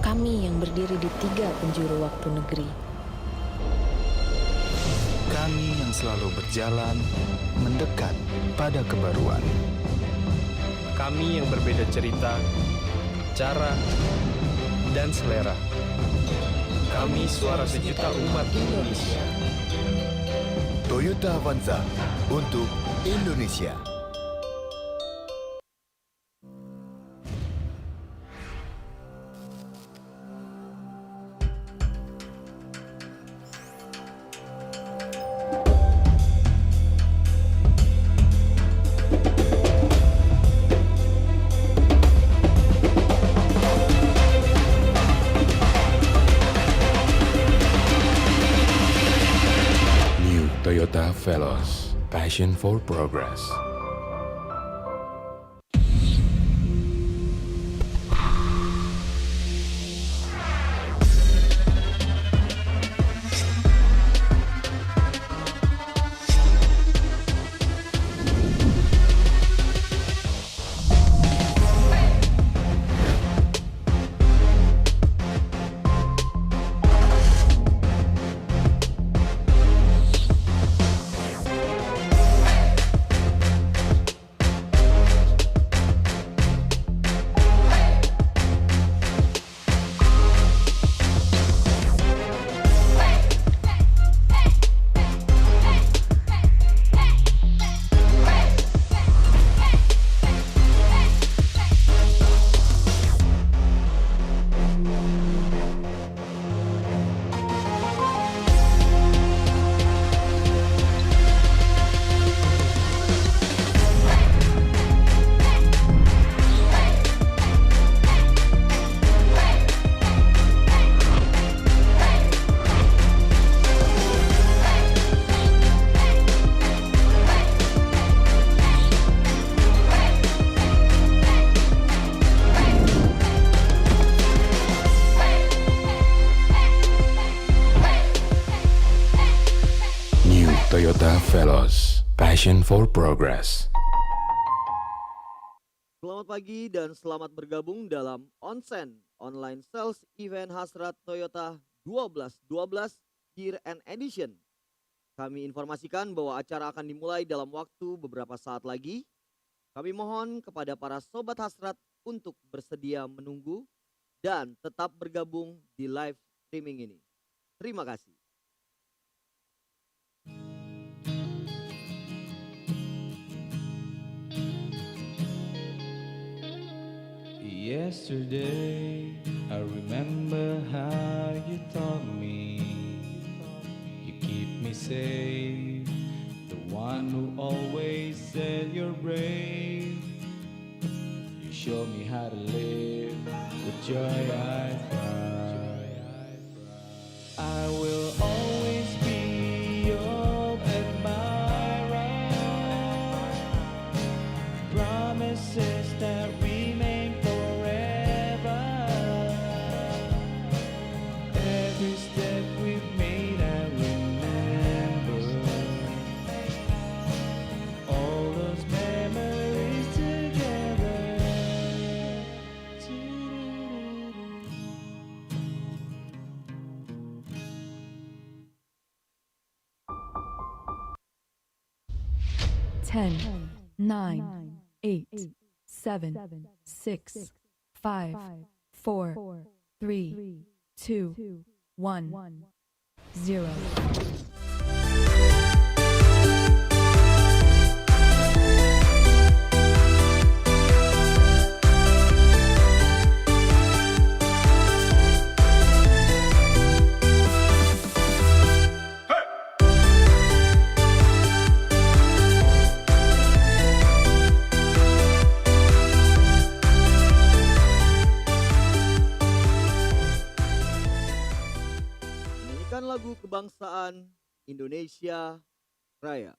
Kami yang berdiri di 3 penjuru waktu negeri. Kami yang selalu berjalan mendekat pada kebaruan. Kami yang berbeda cerita, cara, dan selera. Kami suara sejuta umat Indonesia. Toyota Avanza untuk Indonesia. Toyota Veloz, passion for progress. Toyota Veloz, passion for progress. Selamat pagi dan selamat bergabung dalam Onsen Online Sales Event Hasrat Toyota 1212 Year End Edition. Kami informasikan bahwa acara akan dimulai dalam waktu beberapa saat lagi. Kami mohon kepada para sobat hasrat untuk bersedia menunggu dan tetap bergabung di live streaming ini. Terima kasih. Yesterday, I remember how you taught me. You keep me safe, the one who always said you're brave. You show me how to live with joy I cry. I will always be your admirer. Promises that remain forever. Every step we've made I remember. All those memories together. 10, 9, 8, 7, 6, 5, 4, 3, 2, 1, 0. Nyanyikan lagu kebangsaan Indonesia Raya.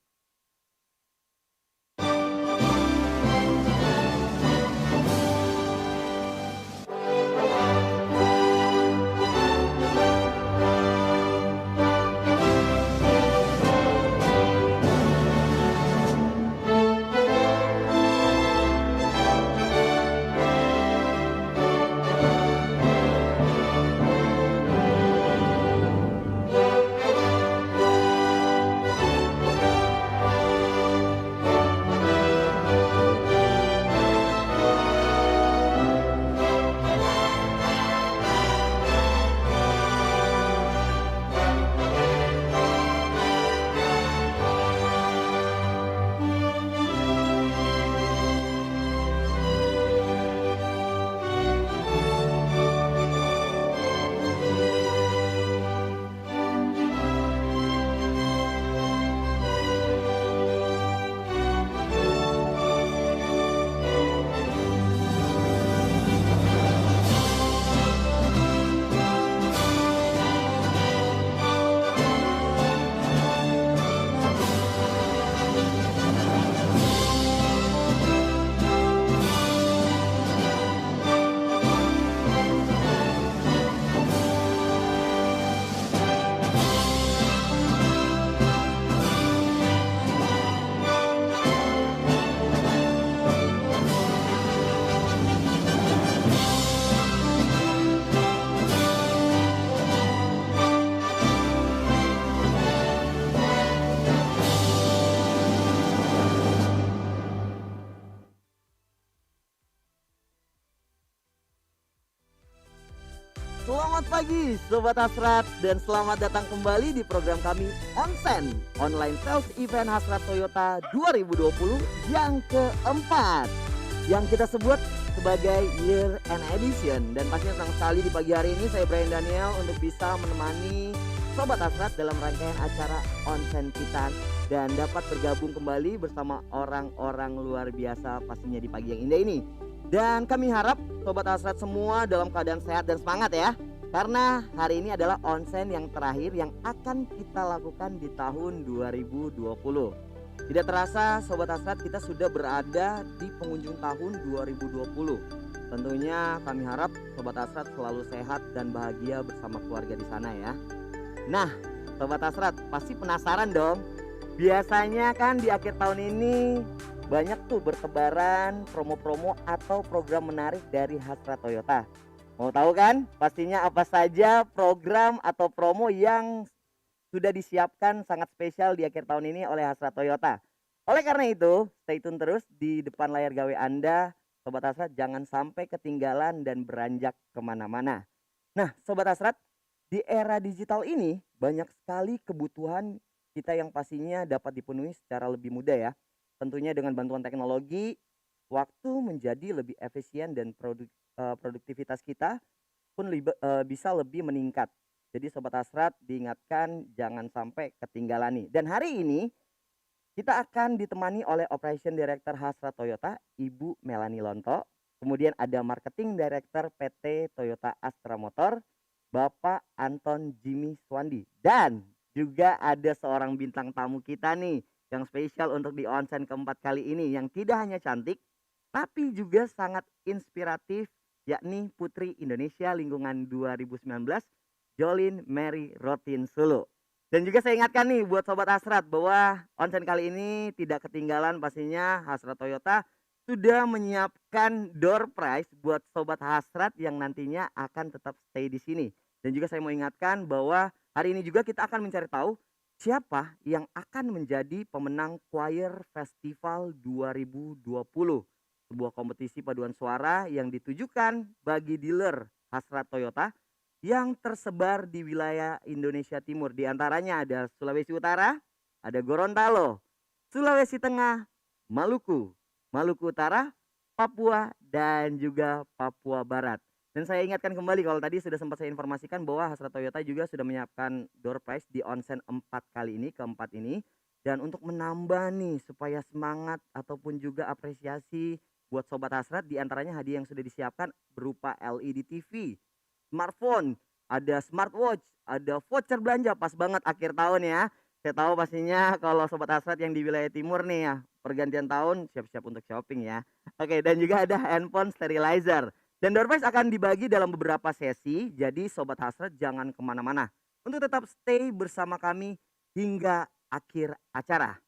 Selamat pagi Sobat Hasrat dan selamat datang kembali di program kami Onsen Online Sales Event Hasrat Toyota 2020 yang keempat, yang kita sebut sebagai Year End Edition. Dan pastinya senang sekali di pagi hari ini saya Brian Daniel untuk bisa menemani Sobat Hasrat dalam rangkaian acara Onsen kita dan dapat bergabung kembali bersama orang-orang luar biasa pastinya di pagi yang indah ini. Dan kami harap Sobat Hasrat semua dalam keadaan sehat dan semangat ya. Karena hari ini adalah onsen yang terakhir yang akan kita lakukan di tahun 2020. Tidak terasa Sobat Hasrat kita sudah berada di penghujung tahun 2020. Tentunya kami harap Sobat Hasrat selalu sehat dan bahagia bersama keluarga di sana ya. Nah Sobat Hasrat pasti penasaran dong. Biasanya kan di akhir tahun ini banyak tuh bertebaran promo-promo atau program menarik dari Hasrat Toyota. Mau tahu kan pastinya apa saja program atau promo yang sudah disiapkan sangat spesial di akhir tahun ini oleh Hasrat Toyota. Oleh karena itu stay tune terus di depan layar gawe Anda. Sobat Hasrat jangan sampai ketinggalan dan beranjak kemana-mana. Nah Sobat Hasrat, di era digital ini banyak sekali kebutuhan kita yang pastinya dapat dipenuhi secara lebih mudah ya. Tentunya dengan bantuan teknologi, waktu menjadi lebih efisien dan produktivitas kita pun bisa lebih meningkat. Jadi Sobat Hasrat diingatkan jangan sampai ketinggalan nih. Dan hari ini kita akan ditemani oleh Operation Director Hasrat Toyota, Ibu Melanie Lonto. Kemudian ada Marketing Director PT Toyota Astra Motor, Bapak Anton Jimmy Swandi. Dan juga ada seorang bintang tamu kita nih yang spesial untuk di onsen keempat kali ini, yang tidak hanya cantik tapi juga sangat inspiratif, yakni Putri Indonesia Lingkungan 2019 Jolin Mary Rotin Sulu. Dan juga saya ingatkan nih buat Sobat Hasrat bahwa onsen kali ini tidak ketinggalan pastinya Hasrat Toyota sudah menyiapkan door prize buat Sobat Hasrat yang nantinya akan tetap stay di sini. Dan juga saya mau ingatkan bahwa hari ini juga kita akan mencari tahu siapa yang akan menjadi pemenang Choir Festival 2020. Sebuah kompetisi paduan suara yang ditujukan bagi dealer Hasrat Toyota yang tersebar di wilayah Indonesia Timur. Di antaranya ada Sulawesi Utara, ada Gorontalo, Sulawesi Tengah, Maluku, Maluku Utara, Papua, dan juga Papua Barat. Dan saya ingatkan kembali kalau tadi sudah sempat saya informasikan bahwa Hasrat Toyota juga sudah menyiapkan door prize di onsen 4 kali ini, keempat ini. Dan untuk menambah nih supaya semangat ataupun juga apresiasi buat Sobat Hasrat, diantaranya hadiah yang sudah disiapkan berupa LED TV, smartphone, ada smartwatch, ada voucher belanja, pas banget akhir tahun ya. Saya tahu pastinya kalau Sobat Hasrat yang di wilayah timur nih ya, pergantian tahun siap-siap untuk shopping ya. Oke, dan juga ada handphone sterilizer. Dan door prize akan dibagi dalam beberapa sesi, jadi Sobat Hasrat jangan kemana-mana untuk tetap stay bersama kami hingga akhir acara.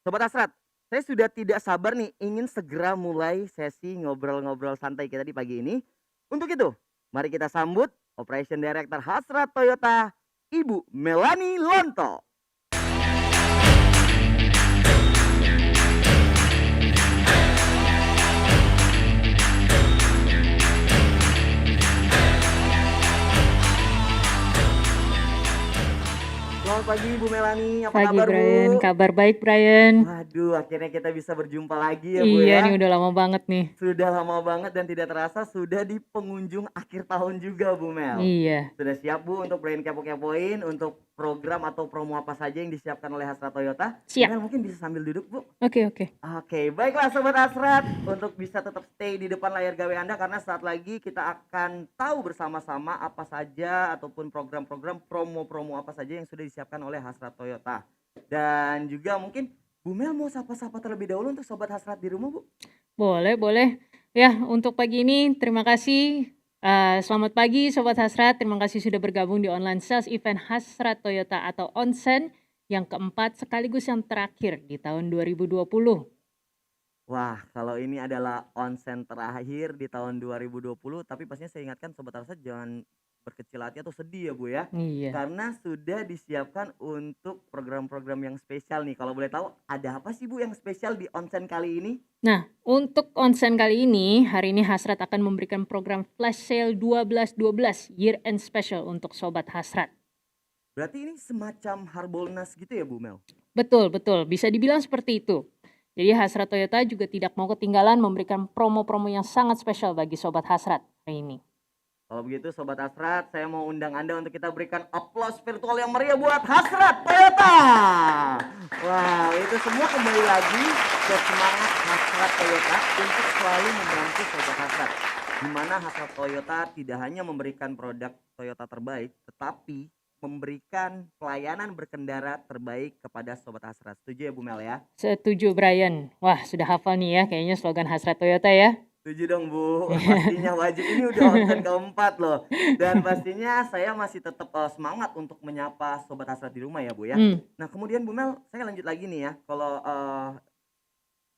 Sobat Hasrat, saya sudah tidak sabar nih ingin segera mulai sesi ngobrol-ngobrol santai kita di pagi ini. Untuk itu, mari kita sambut Operation Director Hasrat Toyota, Ibu Melanie Lonto. Selamat pagi Bu Melanie, apa Pagi kabar Brian, Bu? kabar baik Brian. Waduh, akhirnya kita bisa berjumpa lagi ya Bu Iya ya. nih udah lama banget nih. Sudah lama banget dan tidak terasa sudah di pengunjung akhir tahun juga Bu Mel. Iya, Sudah siap Bu untuk Brian kepo-kepoin untuk program atau promo apa saja yang disiapkan oleh Hasrat Toyota? Siap. Mel mungkin bisa sambil duduk Bu. oke. Oke, baiklah Sobat Hasrat, untuk bisa tetap stay di depan layar gawe Anda karena saat lagi kita akan tahu bersama-sama apa saja ataupun program-program promo-promo apa saja yang sudah disiapkan oleh Hasrat Toyota. Dan juga mungkin Bu Mel mau sapa-sapa terlebih dahulu untuk Sobat Hasrat di rumah Bu. Boleh. Ya, untuk pagi ini terima kasih. Selamat pagi Sobat Hasrat, terima kasih sudah bergabung di online sales event Hasrat Toyota atau Onsen yang keempat sekaligus yang terakhir di tahun 2020. Wah, kalau ini adalah onsen terakhir di tahun 2020, tapi pastinya saya ingatkan Sobat Hasrat jangan berkecil hati atau sedih ya Bu ya. Iya. Karena sudah disiapkan untuk program-program yang spesial nih. Kalau boleh tahu ada apa sih Bu yang spesial di onsen kali ini? Nah, untuk onsen kali ini, hari ini Hasrat akan memberikan program flash sale 12-12 year end special untuk Sobat Hasrat. Berarti ini semacam Harbolnas gitu ya Bu Mel? Betul, betul. Bisa dibilang seperti itu. Jadi Hasrat Toyota juga tidak mau ketinggalan memberikan promo-promo yang sangat spesial bagi Sobat Hasrat hari ini. Kalau begitu Sobat Hasrat, saya mau undang Anda untuk kita berikan aplaus virtual yang meriah buat Hasrat Toyota. Wow, itu semua kembali lagi ke semangat Hasrat Toyota untuk selalu membantu Sobat Hasrat. Di mana Hasrat Toyota tidak hanya memberikan produk Toyota terbaik, tetapi memberikan pelayanan berkendara terbaik kepada Sobat Hasrat. Setuju ya Bu Mel ya? Setuju Brian. Wah, sudah hafal nih ya kayaknya slogan Hasrat Toyota ya. Setuju dong Bu, pastinya wajib. Ini udah onsen keempat loh. Dan pastinya saya masih tetap semangat untuk menyapa Sobat Hasrat di rumah ya Bu ya. Nah kemudian Bu Mel, saya lanjut lagi nih ya. Kalau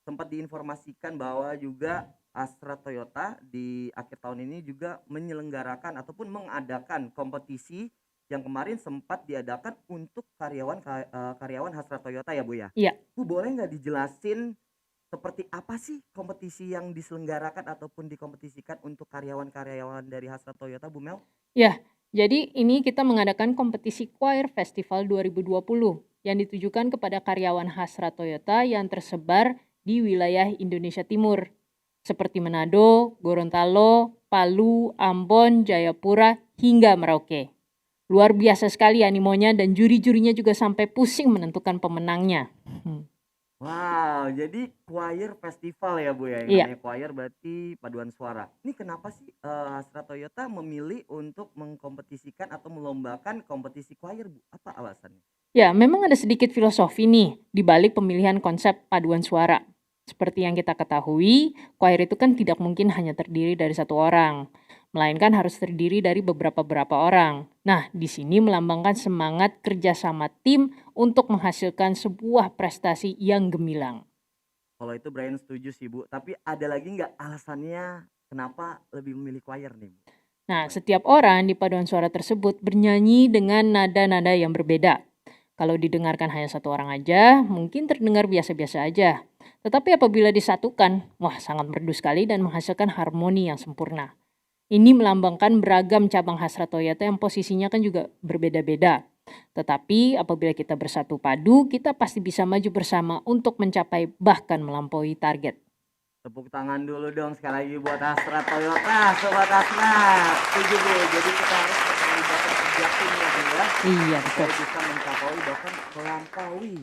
sempat diinformasikan bahwa juga Hasrat Toyota di akhir tahun ini juga menyelenggarakan ataupun mengadakan kompetisi yang kemarin sempat diadakan untuk karyawan Hasrat Toyota ya Bu ya. Iya. Bu boleh nggak dijelasin seperti apa sih kompetisi yang diselenggarakan ataupun dikompetisikan untuk karyawan-karyawan dari Hasrat Toyota Bu Mel? Ya, jadi ini kita mengadakan kompetisi Choir Festival 2020 yang ditujukan kepada karyawan Hasrat Toyota yang tersebar di wilayah Indonesia Timur seperti Manado, Gorontalo, Palu, Ambon, Jayapura, hingga Merauke. Luar biasa sekali animonya dan juri-jurinya juga sampai pusing menentukan pemenangnya. Wow, jadi choir festival ya Bu ya, yang Iya. namanya choir berarti paduan suara. Ini kenapa sih Hasrat Toyota memilih untuk mengkompetisikan atau melombakan kompetisi choir Bu? Apa alasannya? Ya, memang ada sedikit filosofi nih di balik pemilihan konsep paduan suara. Seperti yang kita ketahui, choir itu kan tidak mungkin hanya terdiri dari satu orang, melainkan harus terdiri dari beberapa orang. Nah, di sini melambangkan semangat kerjasama tim untuk menghasilkan sebuah prestasi yang gemilang. Kalau itu Brian setuju sih Bu, tapi ada lagi nggak alasannya kenapa lebih memilih choir nih Bu? Nah, setiap orang di paduan suara tersebut bernyanyi dengan nada-nada yang berbeda. Kalau didengarkan hanya satu orang aja, mungkin terdengar biasa-biasa aja. Tetapi apabila disatukan, wah sangat merdu sekali dan menghasilkan harmoni yang sempurna. Ini melambangkan beragam cabang Hasrat Toyota yang posisinya kan juga berbeda-beda. Tetapi apabila kita bersatu padu, kita pasti bisa maju bersama untuk mencapai bahkan melampaui target. Tepuk tangan dulu dong sekali lagi buat Hasrat Toyota, Sobat Hasrat. Setuju Bu, jadi kita harus terlibatkan kerja tim ya Bu ya. Iya, betul. Supaya bisa mencapai bahkan melampaui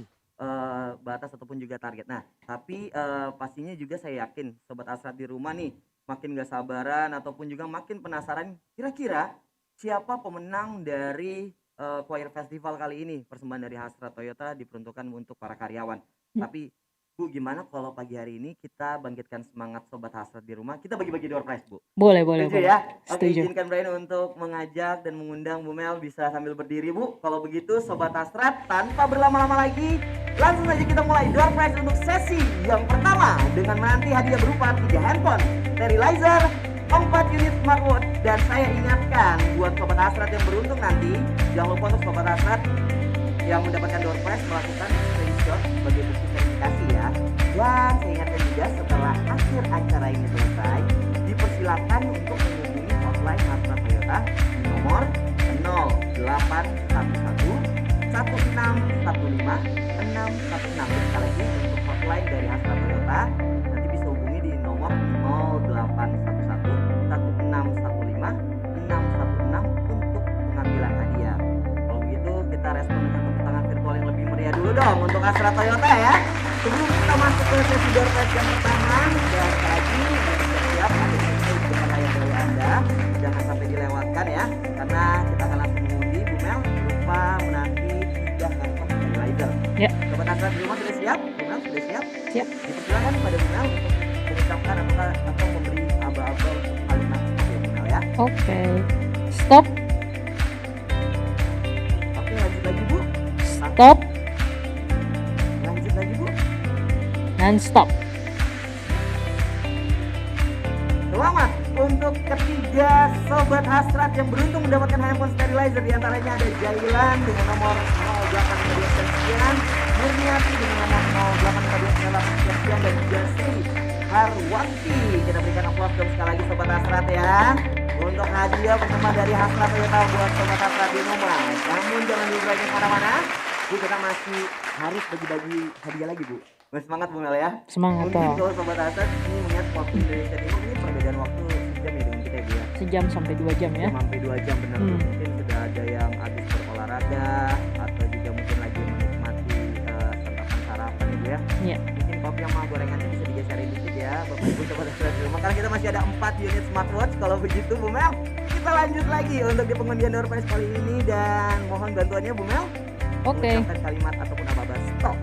batas ataupun juga target. Nah, tapi pastinya juga saya yakin Sobat Hasrat di rumah nih makin gak sabaran ataupun juga makin penasaran kira-kira siapa pemenang dari choir festival kali ini. Persembahan dari Hasrat Toyota diperuntukkan untuk para karyawan. Tapi Bu, gimana kalau pagi hari ini kita bangkitkan semangat Sobat Hasrat di rumah, kita bagi-bagi door prize Bu? Boleh. Setuju ya? Oke, Setuju. izinkan Brian untuk mengajak dan mengundang Bu Mel bisa sambil berdiri Bu. Kalau begitu Sobat Hasrat, tanpa berlama-lama lagi, langsung saja kita mulai door prize untuk sesi yang pertama dengan menanti hadiah berupa 3 handphone, sterilizer, 4 unit smartwatch. Dan saya ingatkan buat Sobat Hasrat yang beruntung nanti, jangan lupa untuk Sobat Hasrat yang mendapatkan door prize melakukan screenshot sebagai bukti verifikasi ya. Dan saya ingatkan juga setelah akhir acara ini selesai, dipersilakan untuk menghubungi hotline Hasrat Toyota di nomor 0811 1615 616. Sekali lagi untuk hotline dari Hasrat Toyota nanti bisa hubungi di nomor 0811 1615 616 untuk pengambilan hadiah. Kalau begitu kita respon dengan tepuk tangan virtual yang lebih meriah dulu dong untuk Hasrat Toyota ya. Sebelum kita masuk ke sesi door prize yang pertama, dan lagi siap ada di depan layar dari Anda, jangan sampai dilewatkan ya, karena kita akan langsung mengundi Bu Mel berupa menanti 3 handphone sterilizer. Ya. Sobat Hasrat di rumah sudah siap? Bu Mel sudah siap? Siap. Dipersilakan pada Bu Mel untuk mengucapkan atau memberi aba-aba untuk kalimat dari Bu Mel ya. Oke. Stop. Oke, lanjut lagi Bu. Stop. Lanjut lagi Bu. Dan stop. Selamat untuk ketiga sobat hasrat yang beruntung mendapatkan handphone sterilizer, diantaranya ada Jailan dengan nomor 0852 sekian, Murniati dengan nomor 0852 sekian, dan juga Sri Harwanti. Kita berikan aplaus dong sekali lagi sobat hasrat ya, untuk hadiah persembahan dari Hasrat Toyota buat sobat hasrat di rumah. Namun jangan dulu beranjak kemana-mana, Bu, kita masih harus bagi-bagi hadiah lagi, Bu. Semangat Bu Mel ya. Semangat Mungkin dong. kalau sobat hasrat ini melihat waktu Indonesia Timur ini perbedaan waktu sejam ya dengan kita ya, Bu ya. Sejam sampai 2 jam ya. Sampai 2 jam benar. Mungkin sudah ada yang habis berolahraga atau juga mungkin lagi menikmati santapan sarapan ya, Bu ya. Iya. Mungkin kopi sama gorengannya bisa digeserin dikit ya Bapak Ibu sobat hasrat di rumah. Karena kita masih ada 4 unit smartwatch. Kalau begitu Bu Mel, kita lanjut lagi untuk di pengundian door prize kali ini, dan mohon bantuannya Bu Mel. Oke. Mengucapkan kalimat ataupun aba-aba stop.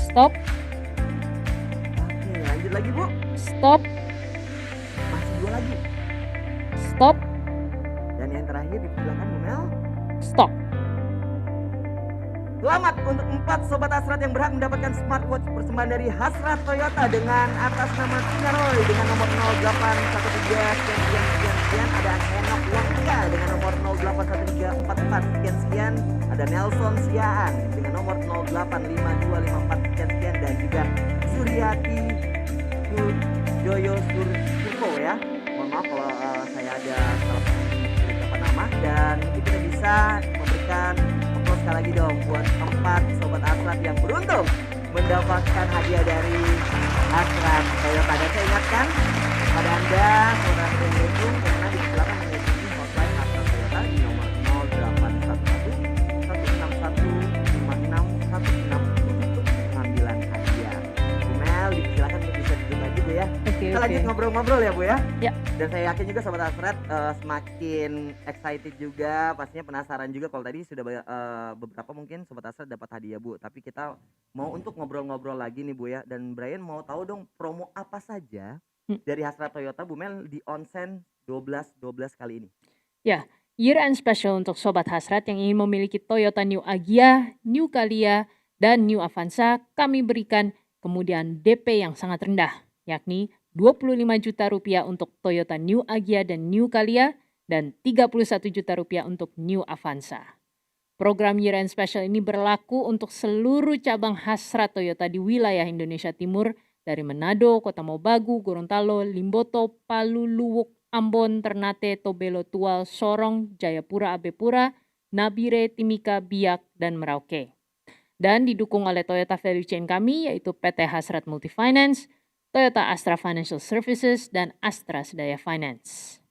Stop. Oke, lanjut lagi Bu. Stop. Masih 2 lagi. Stop. Dan yang terakhir dipersilakan Bu Mel. Stop. Selamat untuk 4 sobat hasrat yang berhak mendapatkan smartwatch persembahan dari Hasrat Toyota dengan atas nama Tina Roy dengan nomor 0813 sekian. Ada Enok Wangga dengan nomor 081344 sekian. Ada Nelson Siaan dengan nomor 085254 sekian, dan juga Suryati Joyo Surko ya. Mohon maaf kalau saya ada salah beberapa nama, dan kita bisa memberikan aplaus sekali lagi dong buat 4 sobat hasrat yang beruntung mendapatkan hadiah dari Hasrat Toyota. Dan saya ingatkan pada Anda sobat hasrat yang beruntung, karena disilakan menghubungi hotline Hasrat Toyota di nomor 0811 161 56 untuk pengambilan hadiah. Email disilakan untuk bisa duduk lagi Bu ya. Oke, Kita oke. lanjut ngobrol-ngobrol ya Bu ya. Ya. Dan saya yakin juga sobat hasrat semakin excited juga, pastinya penasaran juga. Kalau tadi sudah beberapa mungkin sobat hasrat dapat hadiah Bu, tapi kita mau untuk ngobrol-ngobrol lagi nih Bu ya. Dan Brian mau tahu dong promo apa saja dari Hasrat Toyota Bu Mel di onsen 12-12 kali ini. Ya, year end special untuk sobat hasrat yang ingin memiliki Toyota New Agya, New Calya, dan New Avanza, kami berikan kemudian DP yang sangat rendah, yakni 25 juta rupiah untuk Toyota New Agya dan New Calya, dan 31 juta rupiah untuk New Avanza. Program year end special ini berlaku untuk seluruh cabang Hasrat Toyota di wilayah Indonesia Timur, dari Manado, Kota Mobagu, Gorontalo, Limboto, Palu, Luwuk, Ambon, Ternate, Tobelo, Tual, Sorong, Jayapura, Abepura, Nabire, Timika, Biak, dan Merauke. Dan didukung oleh Toyota Value Chain kami, yaitu PT Hasrat Multifinance, Toyota Astra Financial Services, dan Astra Sedaya Finance.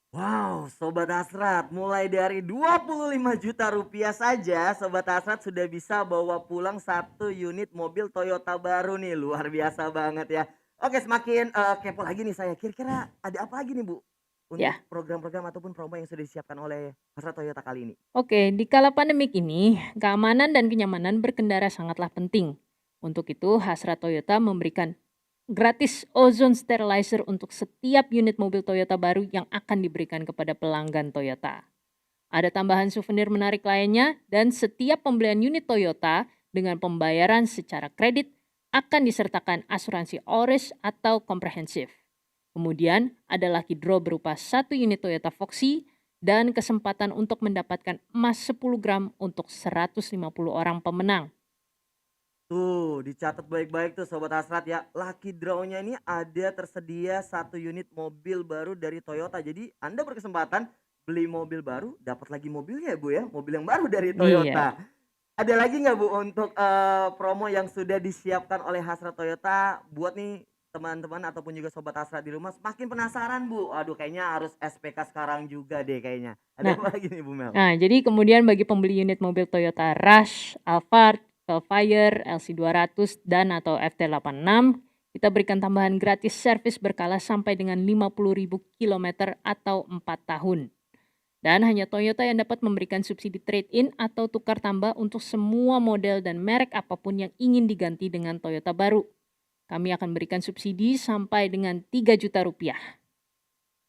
Wow, sobat hasrat, mulai dari 25 juta rupiah saja sobat hasrat sudah bisa bawa pulang 1 unit mobil Toyota baru nih. Luar biasa banget ya. Oke, semakin kepo lagi nih saya. Kira-kira ada apa lagi nih Bu untuk Ya. program-program ataupun promo yang sudah disiapkan oleh Hasrat Toyota kali ini? Oke, di kala pandemik ini, keamanan dan kenyamanan berkendara sangatlah penting. Untuk itu, Hasrat Toyota memberikan gratis ozone sterilizer untuk setiap unit mobil Toyota baru yang akan diberikan kepada pelanggan Toyota. Ada tambahan souvenir menarik lainnya, dan setiap pembelian unit Toyota dengan pembayaran secara kredit akan disertakan asuransi ORIS atau komprehensif. Kemudian ada lucky draw berupa 1 unit Toyota Foxy dan kesempatan untuk mendapatkan emas 10 gram untuk 150 orang pemenang. Tuh, dicatat baik-baik tuh sobat hasrat ya. Lucky draw-nya ini ada tersedia 1 unit mobil baru dari Toyota. Jadi Anda berkesempatan beli mobil baru, dapat lagi mobilnya ya Bu ya. Mobil yang baru dari Toyota. Ada lagi nggak Bu untuk promo yang sudah disiapkan oleh Hasrat Toyota buat nih teman-teman ataupun juga sobat hasrat di rumah semakin penasaran Bu. Aduh, kayaknya harus SPK sekarang juga deh kayaknya. Ada apa lagi nih Bu Mel? Nah, jadi kemudian bagi pembeli unit mobil Toyota Rush, Alphard, Velfire, LC200, dan atau FT86, kita berikan tambahan gratis servis berkala sampai dengan 50.000 km atau 4 tahun. Dan hanya Toyota yang dapat memberikan subsidi trade-in atau tukar tambah untuk semua model dan merek apapun yang ingin diganti dengan Toyota baru. Kami akan berikan subsidi sampai dengan 3 juta rupiah.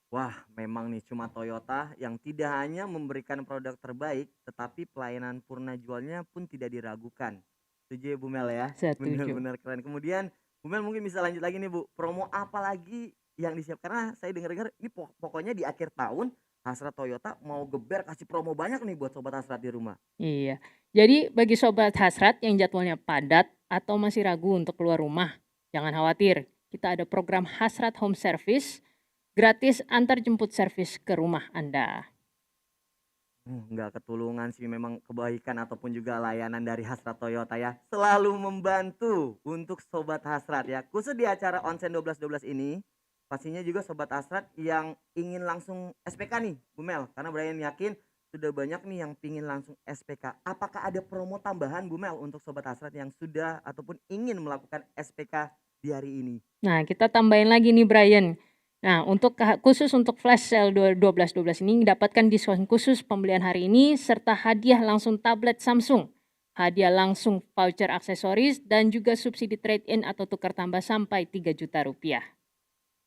Wah, memang nih cuma Toyota yang tidak hanya memberikan produk terbaik, tetapi pelayanan purna jualnya pun tidak diragukan. Setuju ya Bu Mel ya? Setuju. Benar-benar keren. Kemudian Bu Mel mungkin bisa lanjut lagi nih Bu, promo apa lagi yang disiapkan? Karena saya dengar-dengar ini pokoknya di akhir tahun Hasrat Toyota mau geber kasih promo banyak nih buat sobat Hasrat di rumah. Iya. Jadi bagi sobat hasrat yang jadwalnya padat atau masih ragu untuk keluar rumah, jangan khawatir. Kita ada program Hasrat Home Service, gratis antar jemput servis ke rumah Anda. Nggak ketulungan sih, memang kebaikan ataupun juga layanan dari Hasrat Toyota ya, selalu membantu untuk sobat Hasrat ya. Khusus di acara Onsen 12-12 ini, pastinya juga sobat Hasrat yang ingin langsung SPK nih, Bu Mel. Karena Brian yakin sudah banyak nih yang pingin langsung SPK. Apakah ada promo tambahan Bu Mel untuk sobat Hasrat yang sudah ataupun ingin melakukan SPK di hari ini? Nah, kita tambahin lagi nih Brian. Nah, khusus untuk flash sale 12-12 ini dapatkan diskon khusus pembelian hari ini serta hadiah langsung tablet Samsung, hadiah langsung voucher aksesoris dan juga subsidi trade-in atau tukar tambah sampai 3 juta rupiah.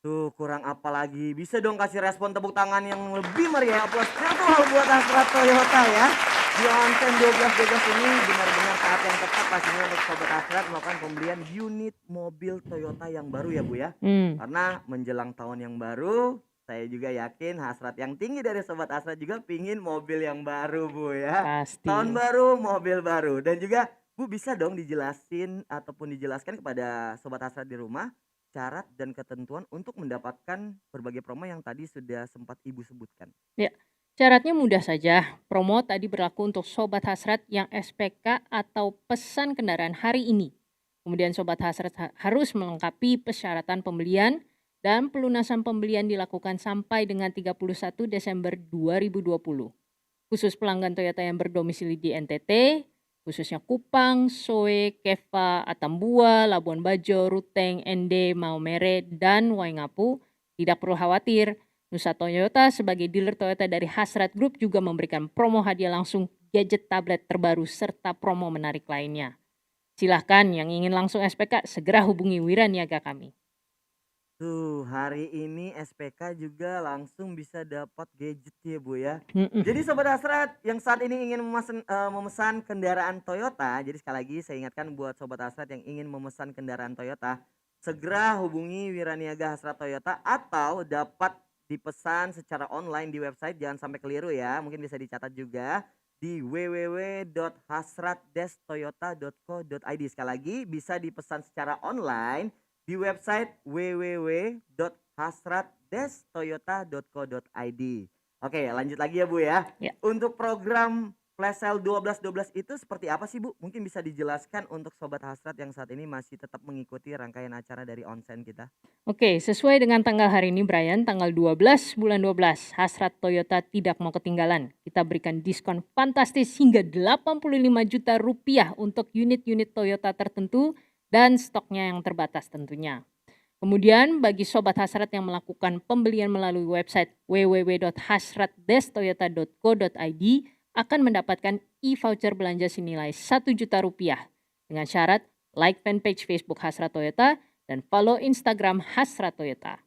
Tuh kurang apa lagi, bisa dong kasih respon tepuk tangan yang lebih meriah, aplaus virtual buat Hasrat Toyota ya. Di Onsen 12-12 ini benar-benar saat yang tepat pastinya untuk sobat Hasrat melakukan pembelian unit mobil Toyota yang baru ya Bu ya. Karena menjelang tahun yang baru, saya juga yakin hasrat yang tinggi dari sobat Hasrat juga pingin mobil yang baru Bu ya. Pasti. Tahun baru, mobil baru. Dan juga Bu bisa dong dijelasin ataupun dijelaskan kepada sobat Hasrat di rumah syarat dan ketentuan untuk mendapatkan berbagai promo yang tadi sudah sempat Ibu sebutkan. Ya, syaratnya mudah saja. Promo tadi berlaku untuk sobat hasrat yang SPK atau pesan kendaraan hari ini. Kemudian sobat hasrat harus melengkapi persyaratan pembelian dan pelunasan pembelian dilakukan sampai dengan 31 Desember 2020. Khusus pelanggan Toyota yang berdomisili di NTT, khususnya Kupang, Soe, Keva, Atambua, Labuan Bajo, Ruteng, Ende, Maumere, dan Waingapu, tidak perlu khawatir. Nusa Toyota sebagai dealer Toyota dari Hasrat Group juga memberikan promo hadiah langsung gadget tablet terbaru serta promo menarik lainnya. Silahkan yang ingin langsung SPK segera hubungi Wiraniaga kami. Tuh, hari ini SPK juga langsung bisa dapat gadget ya Bu ya. Jadi sobat Hasrat yang saat ini ingin memesan kendaraan Toyota, jadi sekali lagi saya ingatkan buat sobat Hasrat yang ingin memesan kendaraan Toyota, segera hubungi Wiraniaga Hasrat Toyota atau dapat dipesan secara online di website, jangan sampai keliru ya, mungkin bisa dicatat juga di www.hasrat-toyota.co.id. Sekali lagi bisa dipesan secara online di website www.hasrat-toyota.co.id. Oke, lanjut lagi ya Bu ya. Ya. Untuk program flash sale 12-12 itu seperti apa sih Bu? Mungkin bisa dijelaskan untuk sobat Hasrat yang saat ini masih tetap mengikuti rangkaian acara dari onsen kita. Oke, sesuai dengan tanggal hari ini Brian, tanggal 12 bulan 12, Hasrat Toyota tidak mau ketinggalan. Kita berikan diskon fantastis hingga 85 juta rupiah untuk unit-unit Toyota tertentu dan stoknya yang terbatas tentunya. Kemudian bagi sobat hasrat yang melakukan pembelian melalui website www.hasrat-toyota.co.id akan mendapatkan e-voucher belanja senilai 1 juta rupiah dengan syarat like fanpage Facebook Hasrat Toyota dan follow Instagram Hasrat Toyota.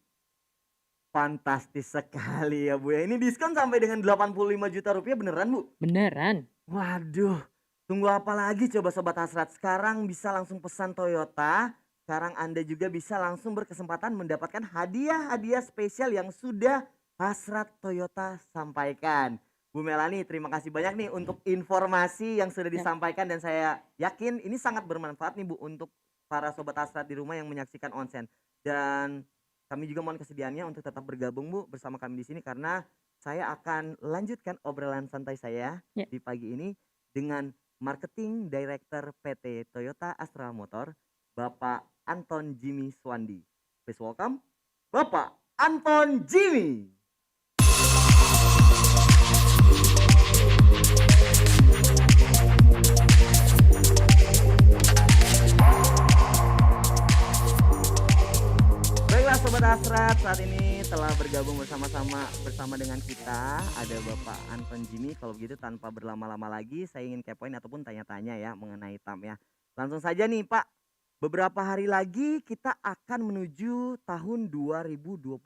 Fantastis sekali ya Bu ya. Ini diskon sampai dengan 85 juta rupiah beneran Bu? Beneran? Waduh, tunggu apa lagi coba sobat Hasrat, sekarang bisa langsung pesan Toyota. Sekarang Anda juga bisa langsung berkesempatan mendapatkan hadiah-hadiah spesial yang sudah Hasrat Toyota sampaikan. Bu Melani, terima kasih banyak nih untuk informasi yang sudah disampaikan dan saya yakin ini sangat bermanfaat nih Bu untuk para sobat Hasrat di rumah yang menyaksikan onsen. Dan kami juga mohon kesediaannya untuk tetap bergabung Bu bersama kami di sini karena saya akan lanjutkan obrolan santai saya di pagi ini dengan Marketing Director PT Toyota Astra Motor, Bapak Anton Jimmy Swandi. Please welcome Bapak Anton Jimmy. Baiklah sobat Hasrat, saat ini telah bergabung bersama dengan kita ada Bapak Anton Jimmy. Kalau begitu tanpa berlama-lama lagi saya ingin kepoin ataupun tanya-tanya ya mengenai TAM ya. Langsung saja nih Pak, beberapa hari lagi kita akan menuju tahun 2021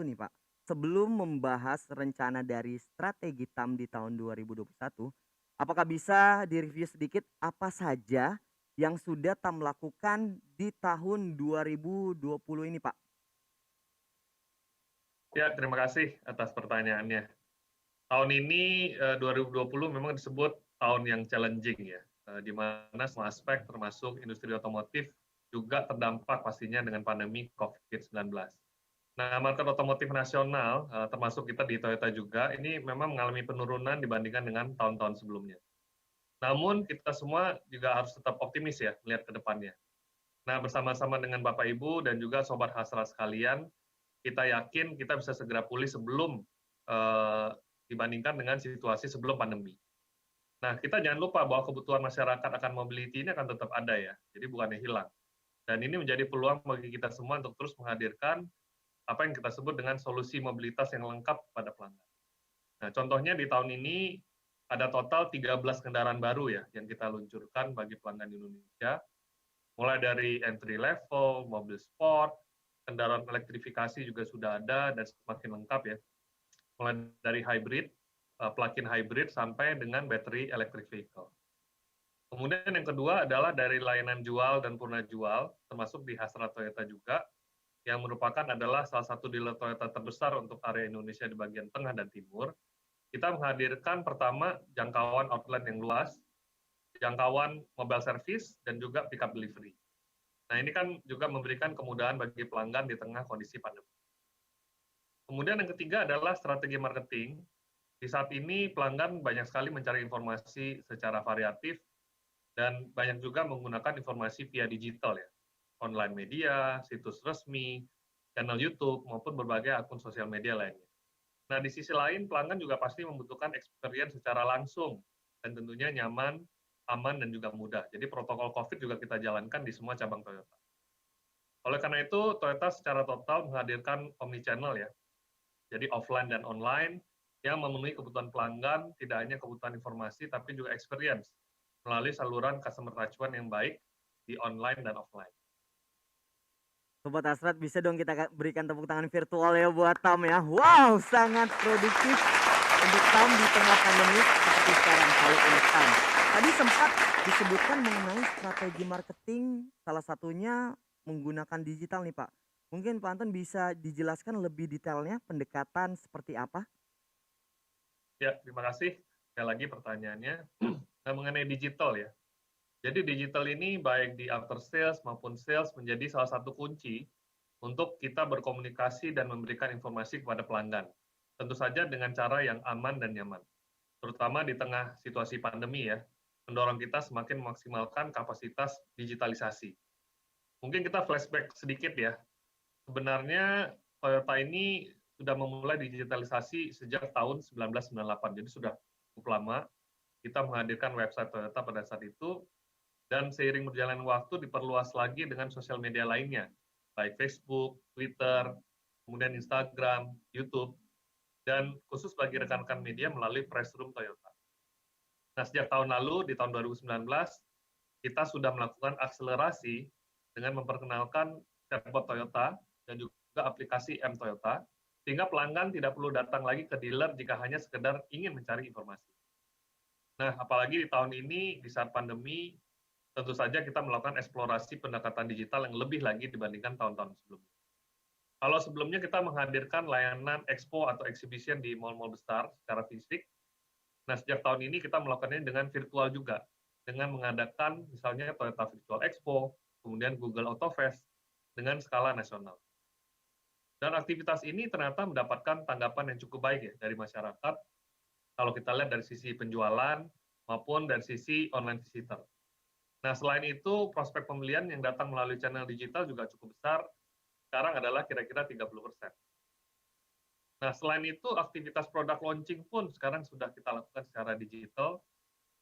nih Pak. Sebelum membahas rencana dari strategi TAM di tahun 2021, apakah bisa direview sedikit apa saja yang sudah TAM lakukan di tahun 2020 ini Pak? Ya, terima kasih atas pertanyaannya. Tahun ini 2020 memang disebut tahun yang challenging ya, di mana semua aspek termasuk industri otomotif juga terdampak pastinya dengan pandemi COVID-19. Nah, market otomotif nasional, termasuk kita di Toyota juga, ini memang mengalami penurunan dibandingkan dengan tahun-tahun sebelumnya. Namun kita semua juga harus tetap optimis ya melihat ke depannya. Nah, bersama-sama dengan Bapak Ibu dan juga Sobat Hasrat sekalian, kita yakin kita bisa segera pulih sebelum eh, dibandingkan dengan situasi sebelum pandemi. Nah, kita jangan lupa bahwa kebutuhan masyarakat akan mobility ini akan tetap ada ya, jadi bukannya hilang. Dan ini menjadi peluang bagi kita semua untuk terus menghadirkan apa yang kita sebut dengan solusi mobilitas yang lengkap pada pelanggan. Nah, contohnya di tahun ini ada total 13 kendaraan baru ya yang kita luncurkan bagi pelanggan Indonesia, mulai dari entry level, mobil sport, kendaraan elektrifikasi juga sudah ada dan semakin lengkap ya, mulai dari hybrid, plug-in hybrid sampai dengan battery electric vehicle. Kemudian yang kedua adalah dari layanan jual dan purna jual, termasuk di Hasrat Toyota juga, yang merupakan adalah salah satu dealer Toyota terbesar untuk area Indonesia di bagian tengah dan timur. Kita menghadirkan pertama jangkauan outlet yang luas, jangkauan mobile service, dan juga pickup delivery. Nah, ini kan juga memberikan kemudahan bagi pelanggan di tengah kondisi pandemi. Kemudian yang ketiga adalah strategi marketing. Di saat ini pelanggan banyak sekali mencari informasi secara variatif dan banyak juga menggunakan informasi via digital ya, online media, situs resmi, channel YouTube, maupun berbagai akun sosial media lainnya. Nah, di sisi lain, pelanggan juga pasti membutuhkan experience secara langsung, dan tentunya nyaman, aman, dan juga mudah. Jadi protokol COVID juga kita jalankan di semua cabang Toyota. Oleh karena itu, Toyota secara total menghadirkan omnichannel ya, jadi offline dan online, yang memenuhi kebutuhan pelanggan, tidak hanya kebutuhan informasi, tapi juga experience, melalui saluran customer touchpoint yang baik di online dan offline. Sobat Hasrat, bisa dong kita berikan tepuk tangan virtual ya buat Tam ya. Wow, sangat produktif untuk Tam di tengah pandemi seperti sekarang. Kalau untuk Tam, tadi sempat disebutkan mengenai strategi marketing, salah satunya menggunakan digital nih Pak. Mungkin Pak Anton bisa dijelaskan lebih detailnya pendekatan seperti apa? Ya, terima kasih sekali lagi pertanyaannya. Nah, mengenai digital ya. Jadi digital ini baik di after sales maupun sales menjadi salah satu kunci untuk kita berkomunikasi dan memberikan informasi kepada pelanggan. Tentu saja dengan cara yang aman dan nyaman. Terutama di tengah situasi pandemi ya, mendorong kita semakin memaksimalkan kapasitas digitalisasi. Mungkin kita flashback sedikit ya. Sebenarnya Toyota ini sudah memulai digitalisasi sejak tahun 1998, jadi sudah cukup lama kita menghadirkan website Toyota pada saat itu, dan seiring berjalannya waktu diperluas lagi dengan sosial media lainnya, baik Facebook, Twitter, kemudian Instagram, YouTube, dan khusus bagi rekan-rekan media melalui Press Room Toyota. Nah, sejak tahun lalu, di tahun 2019, kita sudah melakukan akselerasi dengan memperkenalkan chatbot Toyota dan juga aplikasi M Toyota, sehingga pelanggan tidak perlu datang lagi ke dealer jika hanya sekedar ingin mencari informasi. Nah, apalagi di tahun ini, di saat pandemi, tentu saja kita melakukan eksplorasi pendekatan digital yang lebih lagi dibandingkan tahun-tahun sebelumnya. Kalau sebelumnya kita menghadirkan layanan expo atau exhibition di mall-mall besar secara fisik, nah sejak tahun ini kita melakukannya dengan virtual juga, dengan mengadakan misalnya Toyota Virtual Expo, kemudian Google Auto Fest, dengan skala nasional. Dan aktivitas ini ternyata mendapatkan tanggapan yang cukup baik ya dari masyarakat, kalau kita lihat dari sisi penjualan maupun dari sisi online visitor. Nah, selain itu, prospek pembelian yang datang melalui channel digital juga cukup besar, sekarang adalah kira-kira 30%. Nah, selain itu, aktivitas produk launching pun sekarang sudah kita lakukan secara digital,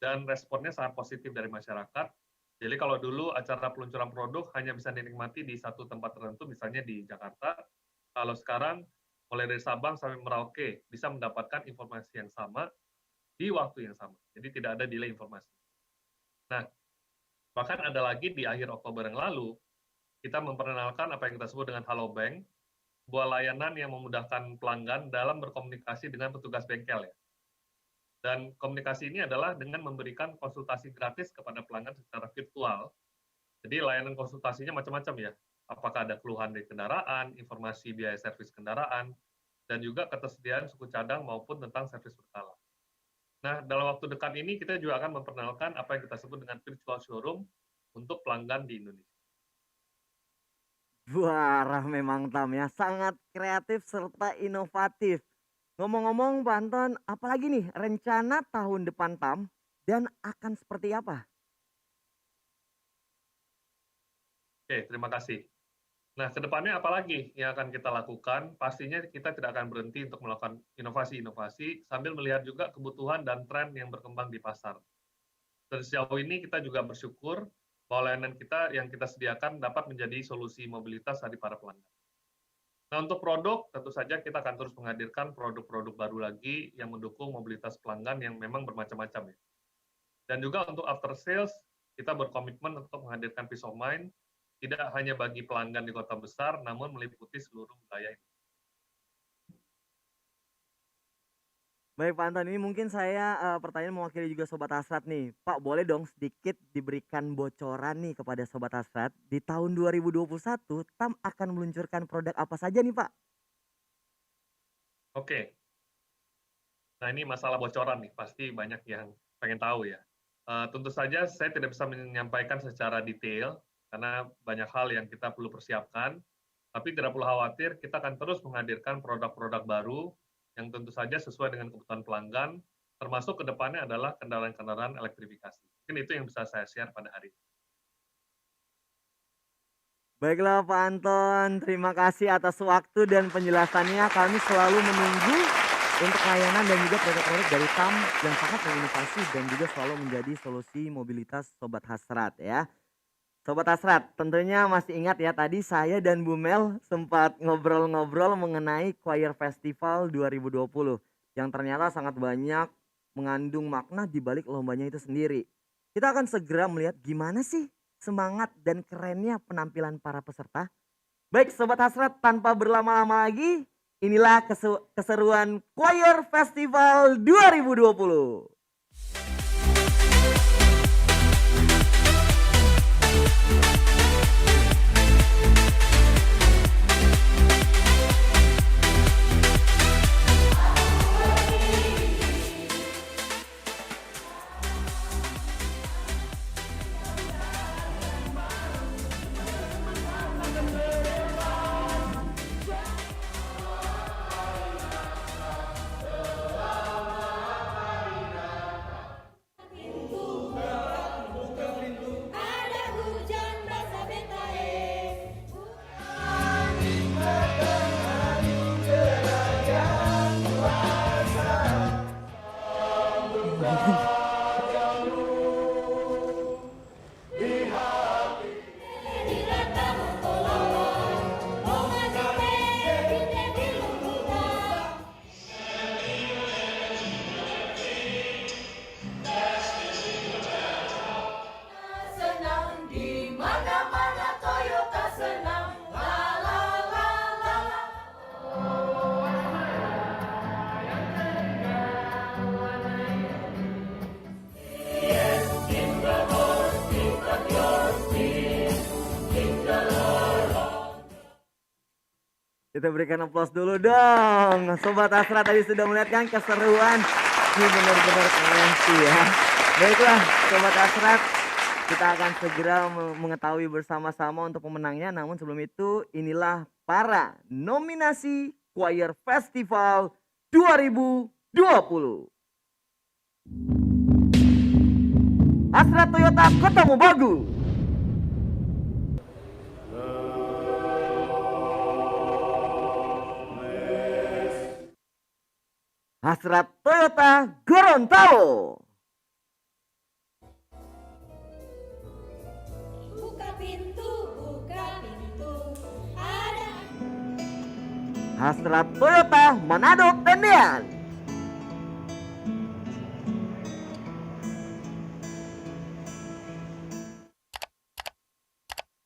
dan responnya sangat positif dari masyarakat. Jadi kalau dulu acara peluncuran produk hanya bisa dinikmati di satu tempat tertentu, misalnya di Jakarta, kalau sekarang mulai dari Sabang sampai Merauke bisa mendapatkan informasi yang sama di waktu yang sama. Jadi tidak ada delay informasi. Nah, bahkan ada lagi di akhir Oktober yang lalu, kita memperkenalkan apa yang kita sebut dengan Halo Bank, sebuah layanan yang memudahkan pelanggan dalam berkomunikasi dengan petugas bengkel ya. Dan komunikasi ini adalah dengan memberikan konsultasi gratis kepada pelanggan secara virtual. Jadi layanan konsultasinya macam-macam ya. Apakah ada keluhan dari kendaraan, informasi biaya servis kendaraan, dan juga ketersediaan suku cadang maupun tentang servis berkala. Nah, dalam waktu dekat ini kita juga akan memperkenalkan apa yang kita sebut dengan virtual showroom untuk pelanggan di Indonesia. Wah, memang Tam ya, sangat kreatif serta inovatif. Ngomong-ngomong Pak Anton, apalagi nih rencana tahun depan Tam dan akan seperti apa? Oke, terima kasih. Nah, kedepannya apa lagi yang akan kita lakukan? Pastinya kita tidak akan berhenti untuk melakukan inovasi-inovasi sambil melihat juga kebutuhan dan tren yang berkembang di pasar. Dan sejauh ini kita juga bersyukur bahwa layanan kita yang kita sediakan dapat menjadi solusi mobilitas dari para pelanggan. Nah, untuk produk, tentu saja kita akan terus menghadirkan produk-produk baru lagi yang mendukung mobilitas pelanggan yang memang bermacam-macam ya. Dan juga untuk after sales, kita berkomitmen untuk menghadirkan peace of mind, tidak hanya bagi pelanggan di kota besar, namun meliputi seluruh wilayah. Baik Pak Anton, ini mungkin saya pertanyaan mewakili juga Sobat Hasrat nih. Pak, boleh dong sedikit diberikan bocoran nih kepada Sobat Hasrat. Di tahun 2021, Tam akan meluncurkan produk apa saja nih Pak? Oke. Nah, ini masalah bocoran nih, pasti banyak yang pengen tahu ya. Tentu saja saya tidak bisa menyampaikan secara detail, karena banyak hal yang kita perlu persiapkan. Tapi tidak perlu khawatir, kita akan terus menghadirkan produk-produk baru yang tentu saja sesuai dengan kebutuhan pelanggan, termasuk kedepannya adalah kendaraan-kendaraan elektrifikasi. Mungkin itu yang bisa saya share pada hari ini. Baiklah Pak Anton, terima kasih atas waktu dan penjelasannya. Kami selalu menunggu untuk layanan dan juga produk-produk dari Tam yang sangat berinovasi dan juga selalu menjadi solusi mobilitas Sobat Hasrat ya. Sobat Hasrat, tentunya masih ingat ya tadi saya dan Bu Mel sempat ngobrol-ngobrol mengenai Choir Festival 2020 yang ternyata sangat banyak mengandung makna di balik lombanya itu sendiri. Kita akan segera melihat gimana sih semangat dan kerennya penampilan para peserta. Baik Sobat Hasrat, tanpa berlama-lama lagi, inilah keseruan Choir Festival 2020. Kita berikan aplaus dulu dong. Sobat Hasrat tadi sudah melihat kan keseruan. Ini benar-benar keren sih ya. Baiklah Sobat Hasrat, kita akan segera mengetahui bersama-sama untuk pemenangnya. Namun sebelum itu inilah para nominasi Choir Festival 2020. Hasrat Toyota Kota Mobagu. Hasrat Toyota Gorontalo. Buka pintu, ada. Hasrat Toyota Manado Tendean.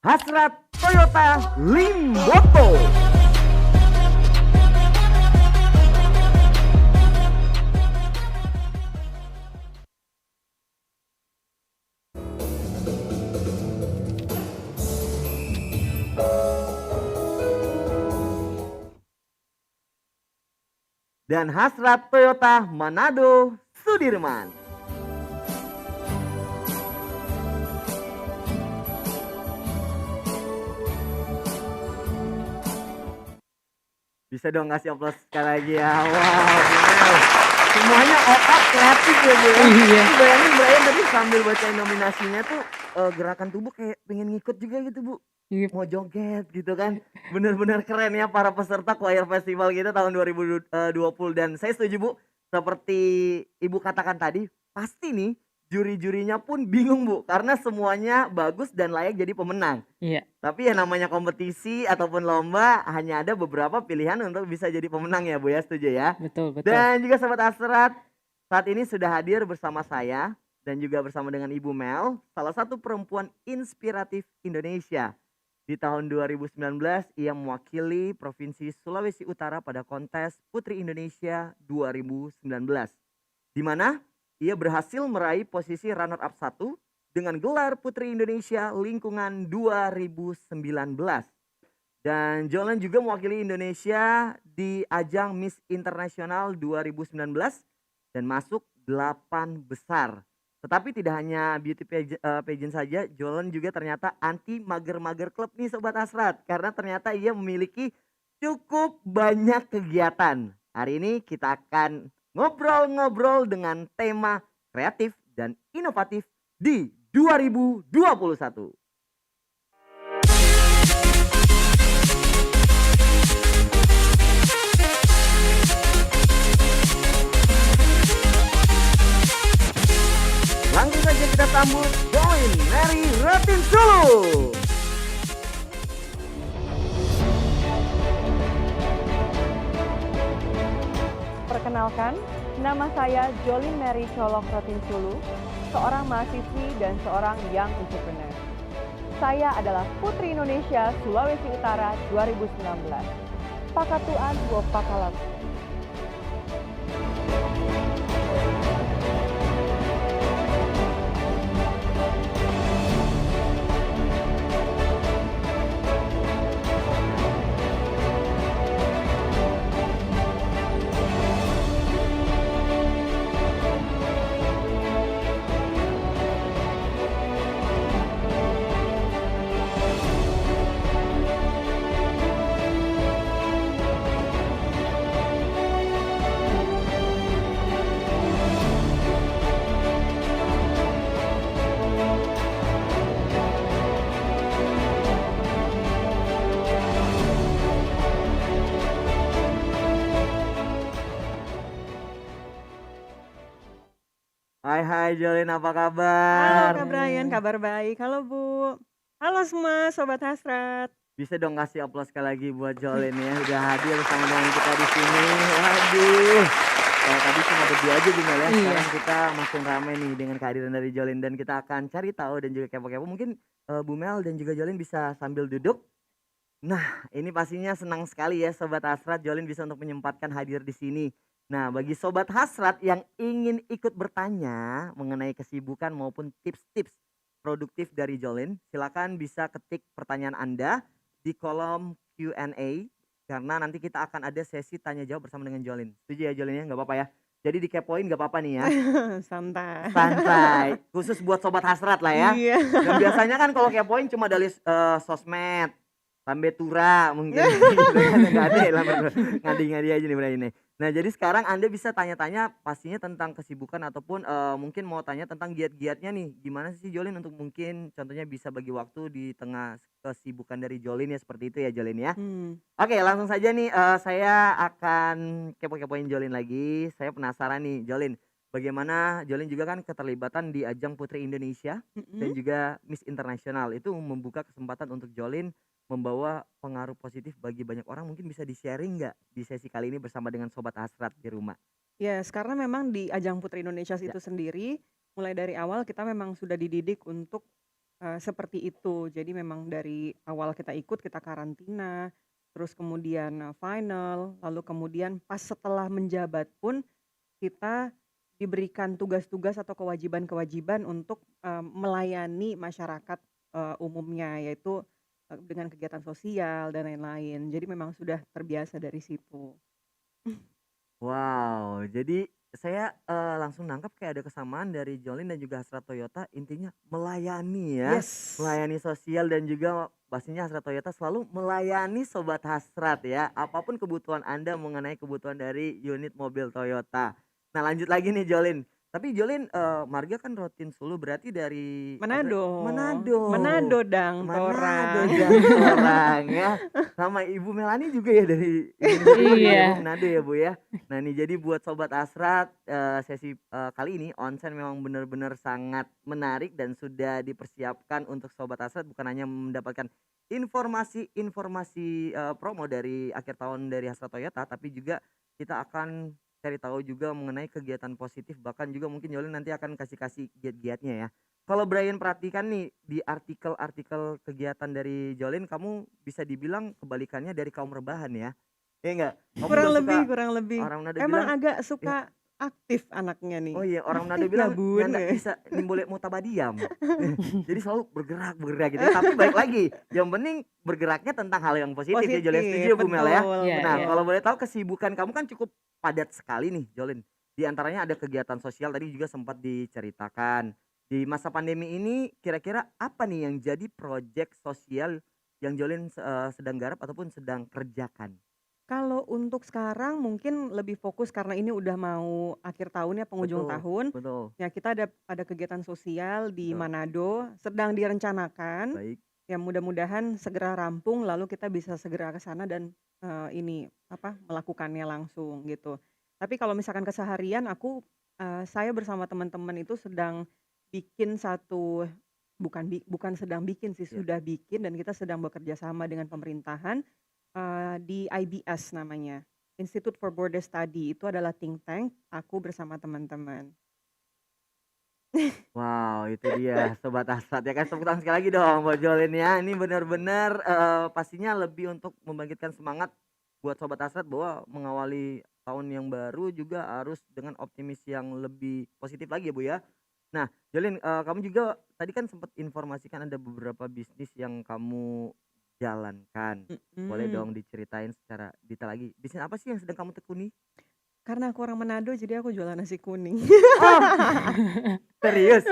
Hasrat Toyota Limboto. dan Hasrat Toyota Manado Sudirman. Bisa dong kasih aplaus sekali lagi ya. Wow, Bumel. Semuanya all out kreatif ya Bu ya. Iya. Ini bayangin Brian tadi sambil bacain nominasinya tuh gerakan tubuh kayak pengen ngikut juga gitu Bu. Iya. Mau joget gitu kan. Bener-bener keren ya para peserta choir festival kita tahun 2020 dan saya setuju Bu. Seperti Ibu katakan tadi, pasti nih juri-jurinya pun bingung Bu karena semuanya bagus dan layak jadi pemenang. Iya. Tapi ya namanya kompetisi ataupun lomba hanya ada beberapa pilihan untuk bisa jadi pemenang ya Bu ya, setuju ya? Betul, betul. Dan juga Sobat Hasrat, saat ini sudah hadir bersama saya dan juga bersama dengan Ibu Mel, salah satu perempuan inspiratif Indonesia. Di tahun 2019 ia mewakili Provinsi Sulawesi Utara pada kontes Putri Indonesia 2019. Di mana ia berhasil meraih posisi runner up 1 dengan gelar Putri Indonesia Lingkungan 2019. Dan Jolene juga mewakili Indonesia di ajang Miss Internasional 2019 dan masuk 8 besar. Tetapi tidak hanya beauty pageant saja, Jolene juga ternyata anti mager-mager klub nih Sobat Hasrat. Karena ternyata ia memiliki cukup banyak kegiatan. Hari ini kita akan ngobrol-ngobrol dengan tema kreatif dan inovatif di 2021. Langsung saja kita sambut Jolene Mary Rotinsulu. Perkenalkan, nama saya Jolene Mary Colok Rotinsulu, seorang mahasiswi dan seorang young entrepreneur. Saya adalah Putri Indonesia Sulawesi Utara 2019. Pakatuan Wopakalam. Hai Jolene, apa kabar? Halo Kak Brian, kabar baik. Halo Bu. Halo semua Sobat Hasrat. Bisa dong kasih aplaus sekali lagi buat Jolene ya, udah hadir bersama dengan kita di sini. Waduh. Kalau tadi cuma berdua aja Bu Mel ya, sekarang kita makin ramai nih dengan kehadiran dari Jolene dan kita akan cari tahu dan juga kepo-kepo. Mungkin Bu Mel dan juga Jolene bisa sambil duduk. Nah, ini pastinya senang sekali ya Sobat Hasrat, Jolene bisa untuk menyempatkan hadir di sini. Nah, bagi Sobat Hasrat yang ingin ikut bertanya mengenai kesibukan maupun tips-tips produktif dari Jolene, silakan bisa ketik pertanyaan Anda di kolom Q&A karena nanti kita akan ada sesi tanya jawab bersama dengan Jolene. Setuju ya Jolene ya? Nggak apa-apa ya? Jadi dikepoin nggak apa-apa nih ya? Santai. Santai, khusus buat Sobat Hasrat lah ya. Iya. Dan biasanya kan kalau kepoin cuma dari sosmed, Lambe Tura mungkin nggak ada ya ngadi-ngadi aja nih Bray ini. Nah jadi sekarang Anda bisa tanya-tanya pastinya tentang kesibukan ataupun mungkin mau tanya tentang giat-giatnya nih. Gimana sih Jolene untuk mungkin contohnya bisa bagi waktu di tengah kesibukan dari Jolene ya, seperti itu ya Jolene ya. Oke langsung saja nih saya akan kepo-kepoin Jolene lagi. Saya penasaran nih Jolene, bagaimana Jolene juga kan keterlibatan di ajang Putri Indonesia dan juga Miss Internasional. Itu membuka kesempatan untuk Jolene membawa pengaruh positif bagi banyak orang. Mungkin bisa di-sharing nggak di sesi kali ini bersama dengan Sobat Hasrat di rumah? Yes, karena memang di ajang Putri Indonesia itu sendiri, mulai dari awal kita memang sudah dididik untuk seperti itu. Jadi memang dari awal kita ikut, kita karantina, terus kemudian final, lalu kemudian pas setelah menjabat pun kita diberikan tugas-tugas atau kewajiban-kewajiban untuk melayani masyarakat umumnya, yaitu dengan kegiatan sosial dan lain-lain. Jadi memang sudah terbiasa dari situ. Wow, jadi saya, langsung nangkep kayak ada kesamaan dari Jolin dan juga Hasrat Toyota, intinya melayani ya, Yes. melayani sosial dan juga pastinya Hasrat Toyota selalu melayani sobat Hasrat ya, apapun kebutuhan Anda mengenai kebutuhan dari unit mobil Toyota. Nah lanjut lagi nih Jolin, tapi Jolin, marga kan rutin Solo berarti dari apa Manado. Manado, Manado dang Manado torang. dan orang ya, sama Ibu Melani juga ya dari Indonesia Timur juga ya Bu, Iya. Manado ya Bu ya? Nah nih jadi buat sobat Asrat, sesi, kali ini onsen memang benar-benar sangat menarik dan sudah dipersiapkan untuk sobat Asrat bukan hanya mendapatkan informasi-informasi, promo dari akhir tahun dari Astra Toyota, tapi juga kita akan cari tahu juga mengenai kegiatan positif bahkan juga mungkin Yolin nanti akan kasih-kasih giat-giatnya ya. Kalau Brian perhatikan nih di artikel-artikel kegiatan dari Jolin kamu bisa dibilang kebalikannya dari kaum rebahan ya? Iya enggak? Kamu Kurang nggak suka lebih kurang lebih. orang Manado Emang bilang agak ya suka aktif anaknya nih. oh iya orang Manado Ya bilang bun. nyanda bisa nimbule mutabadiam. Jadi selalu bergerak gitu ya, tapi balik lagi yang penting bergeraknya tentang hal yang positif ya Jolin, setuju Positif, ya Bu Mel ya? betul Iya, Nah iya. kalau boleh tahu kesibukan kamu kan cukup padat sekali nih Jolin, di antaranya ada kegiatan sosial tadi juga sempat diceritakan. Di masa pandemi ini kira-kira apa nih yang jadi proyek sosial yang Jolin sedang garap ataupun sedang kerjakan? Kalau untuk sekarang mungkin lebih fokus karena ini udah mau akhir tahun ya, penghujung Betul, tahun. betul, Ya kita ada kegiatan sosial di betul, Manado, sedang direncanakan. baik. Ya mudah-mudahan segera rampung lalu kita bisa segera ke sana dan, ini, apa, melakukannya langsung gitu. Tapi kalau misalkan keseharian saya bersama teman-teman itu sedang bikin satu bukan sedang bikin sih, Ya. sudah bikin dan kita sedang bekerja sama dengan pemerintahan. Di IBS namanya, Institute for Border Study, itu adalah think tank, aku bersama teman-teman. Wow, itu dia sobat Asat ya kan, tepuk tangan sekali lagi dong buat Jolin ya. Ini benar-benar, pastinya lebih untuk membangkitkan semangat buat sobat Asat bahwa mengawali tahun yang baru juga harus dengan optimis yang lebih positif lagi ya, Bu, ya. Nah, Jolin, kamu juga tadi kan sempat informasikan ada beberapa bisnis yang kamu jalankan. Boleh Mhm, dong diceritain secara detail lagi, bisnis apa sih yang sedang kamu tekuni? karena aku orang Manado jadi aku jualan nasi kuning. Oh, serius?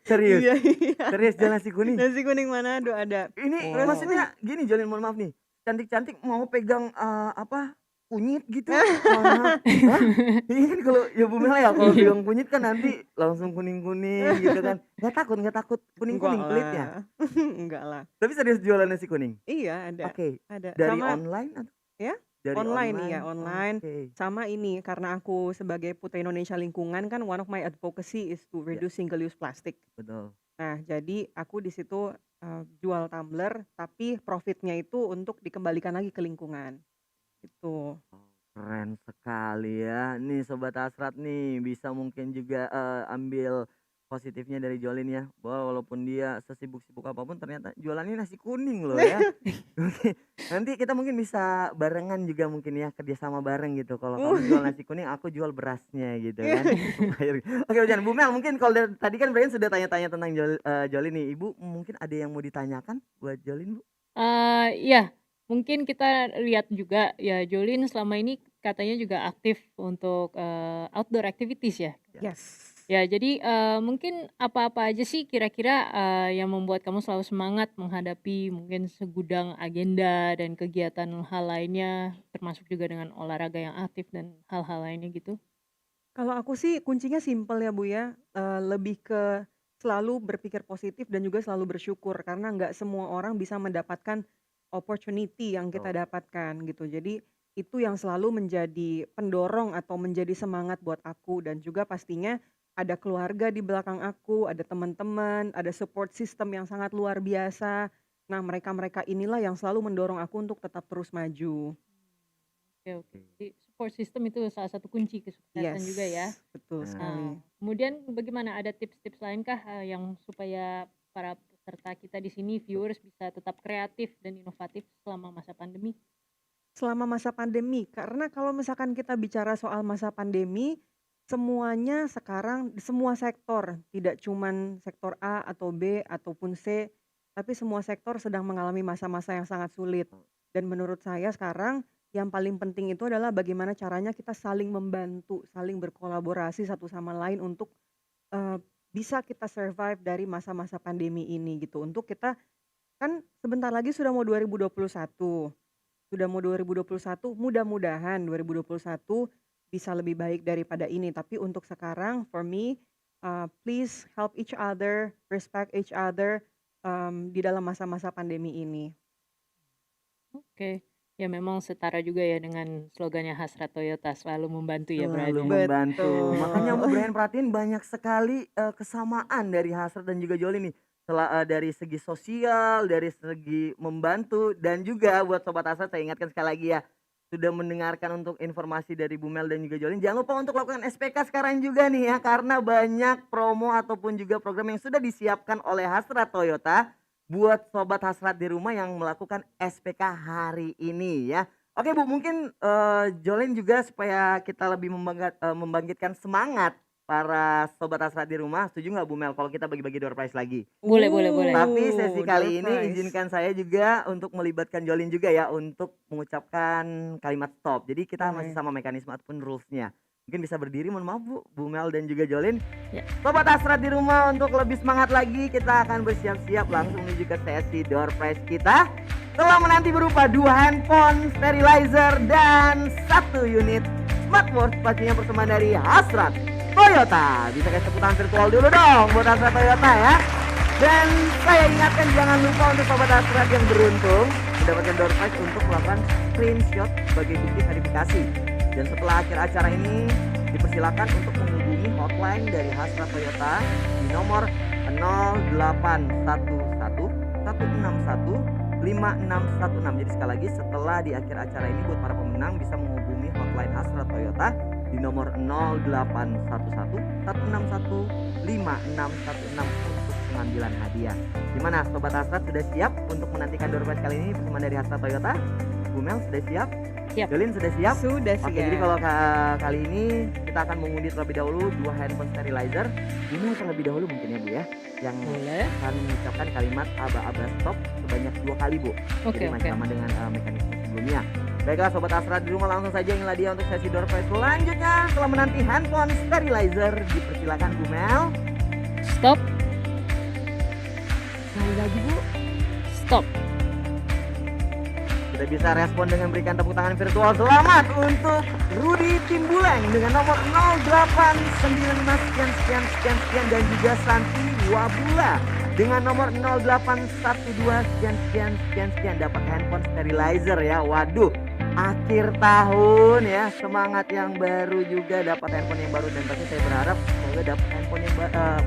Serius? Iya iya, Serius jual nasi kuning? nasi kuning Manado ada. Ini Terus Oh. maksudnya gini Jolin, mohon maaf nih, cantik-cantik mau pegang, apa, kunyit gitu? Mohon maaf, hah? Ini kan kalau ya Bu Mela ya kalau pegang kunyit kan nanti langsung kuning-kuning gitu kan, nggak takut enggak kuning-kuning kulitnya? lah, enggak lah. Tapi serius jualan nasi kuning? Iya Oke, ada. dari Sama online atau ya, dari online, iya online? online. Oke, Sama ini, karena aku sebagai Putri Indonesia Lingkungan kan one of my advocacy is to ya reduce single use plastic. betul. Nah, jadi aku di situ, jual tumbler, tapi profitnya itu untuk dikembalikan lagi ke lingkungan, gitu. Oh, keren sekali ya. Nih sobat Asrat nih bisa mungkin juga, ambil positifnya dari Jolin ya, bahwa walaupun dia sesibuk-sibuk apapun ternyata jualannya nasi kuning loh ya. Oke, nanti kita mungkin bisa barengan juga mungkin ya, kerjasama bareng gitu. Kalau kamu jual nasi kuning, aku jual berasnya gitu kan. Oke, jangan Bu Mel mungkin kalau dari tadi kan Brian sudah tanya-tanya tentang Jolin nih. Ibu mungkin ada yang mau ditanyakan buat Jolin, Bu? Iya, mungkin kita lihat juga ya Jolin selama ini katanya juga aktif untuk, outdoor activities ya? Ya. Yes. Ya jadi, mungkin apa-apa aja sih kira-kira, yang membuat kamu selalu semangat menghadapi mungkin segudang agenda dan kegiatan hal lainnya, termasuk juga dengan olahraga yang aktif dan hal-hal lainnya gitu? Kalau aku sih kuncinya simpel ya, Bu, ya, lebih ke selalu berpikir positif dan juga selalu bersyukur karena nggak semua orang bisa mendapatkan opportunity yang kita Betul. dapatkan gitu. Jadi itu yang selalu menjadi pendorong atau menjadi semangat buat aku dan juga pastinya ada keluarga di belakang aku, ada teman-teman, ada support system yang sangat luar biasa. Nah, mereka-mereka inilah yang selalu mendorong aku untuk tetap terus maju. Oke, oke. Jadi support system itu salah satu kunci kesuksesan Yes, juga ya? betul Nah, Nah, sekali. kemudian bagaimana ada tips-tips lainkah, yang supaya para peserta kita di sini, viewers bisa tetap kreatif dan inovatif selama masa pandemi? Selama masa pandemi, karena kalau misalkan kita bicara soal masa pandemi, semuanya sekarang semua sektor, tidak cuman sektor A atau B ataupun C, tapi semua sektor sedang mengalami masa-masa yang sangat sulit. Dan menurut saya sekarang yang paling penting itu adalah bagaimana caranya kita saling membantu, saling berkolaborasi satu sama lain untuk, eee, bisa kita survive dari masa-masa pandemi ini gitu. Untuk kita kan sebentar lagi sudah mau 2021, sudah mau 2021, mudah-mudahan 2021 bisa lebih baik daripada ini. Tapi untuk sekarang for me, please help each other, respect each other, di dalam masa-masa pandemi ini. Oke. Ya memang setara juga ya dengan slogannya Hasrat Toyota, selalu membantu ya Bran Selalu ya? membantu. Makanya Mbak Betul. Brian perhatiin banyak sekali, kesamaan dari Hasrat dan juga Jolin nih. Dari segi sosial, dari segi membantu, dan juga buat Sobat Hasrat saya ingatkan sekali lagi ya, sudah mendengarkan untuk informasi dari Bu Mel dan juga Jolin, jangan lupa untuk lakukan SPK sekarang juga nih ya, karena banyak promo ataupun juga program yang sudah disiapkan oleh Hasrat Toyota buat Sobat Hasrat di rumah yang melakukan SPK hari ini ya. Oke Bu, mungkin, Jolin juga supaya kita lebih membangkitkan semangat para Sobat Hasrat di rumah, setuju nggak Bu Mel kalau kita bagi-bagi door prize lagi? Boleh boleh boleh. Tapi sesi Door kali ini prize. izinkan saya juga untuk melibatkan Jolin juga ya untuk mengucapkan kalimat stop. Jadi kita masih Boleh. sama mekanisme ataupun rules-nya. Mungkin bisa berdiri, mohon maaf Bu Mel dan juga Jolin. Ya. Sobat Hasrat di rumah, untuk lebih semangat lagi kita akan bersiap-siap langsung menuju ke sesi door prize kita. Telah menanti berupa 2 handphone sterilizer dan 1 unit smartwatch, pastinya persembahan dari Hasrat Toyota. Bisa kasih tepuk tangan virtual dulu dong buat Hasrat Toyota ya. Dan saya ingatkan jangan lupa untuk Sobat Hasrat yang beruntung mendapatkan door prize untuk melakukan screenshot sebagai bukti verifikasi. Dan setelah akhir acara ini dipersilakan untuk menghubungi hotline dari Hasrat Toyota di nomor 0811 161 5616. Jadi sekali lagi setelah di akhir acara ini buat para pemenang bisa menghubungi hotline Hasrat Toyota di nomor 0811 161 5616 untuk pengambilan hadiah. Gimana Sobat Hasrat, sudah siap untuk menantikan door prize kali ini bersama dari Hasrat Toyota? Bu Mel sudah siap? Siap. Jolin sudah siap? Sudah Oke, siap. jadi kalau kali ini kita akan mengundi terlebih dahulu 2 handphone sterilizer. Ini terlebih dahulu mungkin ya Bu ya, yang Boleh. akan mengucapkan kalimat aba-aba stop sebanyak 2 kali Bu. Oke Jadi oke. masih sama dengan mekanisme sebelumnya. Baiklah Sobat Hasrat di rumah, langsung saja inilah dia untuk sesi door prize selanjutnya. Setelah menanti handphone sterilizer, dipersilakan Bu Mel. Stop. Sekali lagi Bu. Stop. Sudah bisa respon dengan berikan tepuk tangan virtual. Selamat untuk Rudi Timbuleng dengan nomor 0895 sekian sekian sekian sekian, dan juga Santi Wabula dengan nomor 0812 sekian sekian sekian sekian, dapat handphone sterilizer ya. Waduh, akhir tahun ya, semangat yang baru juga, dapat handphone yang baru, dan pasti saya berharap semoga dapat handphone yang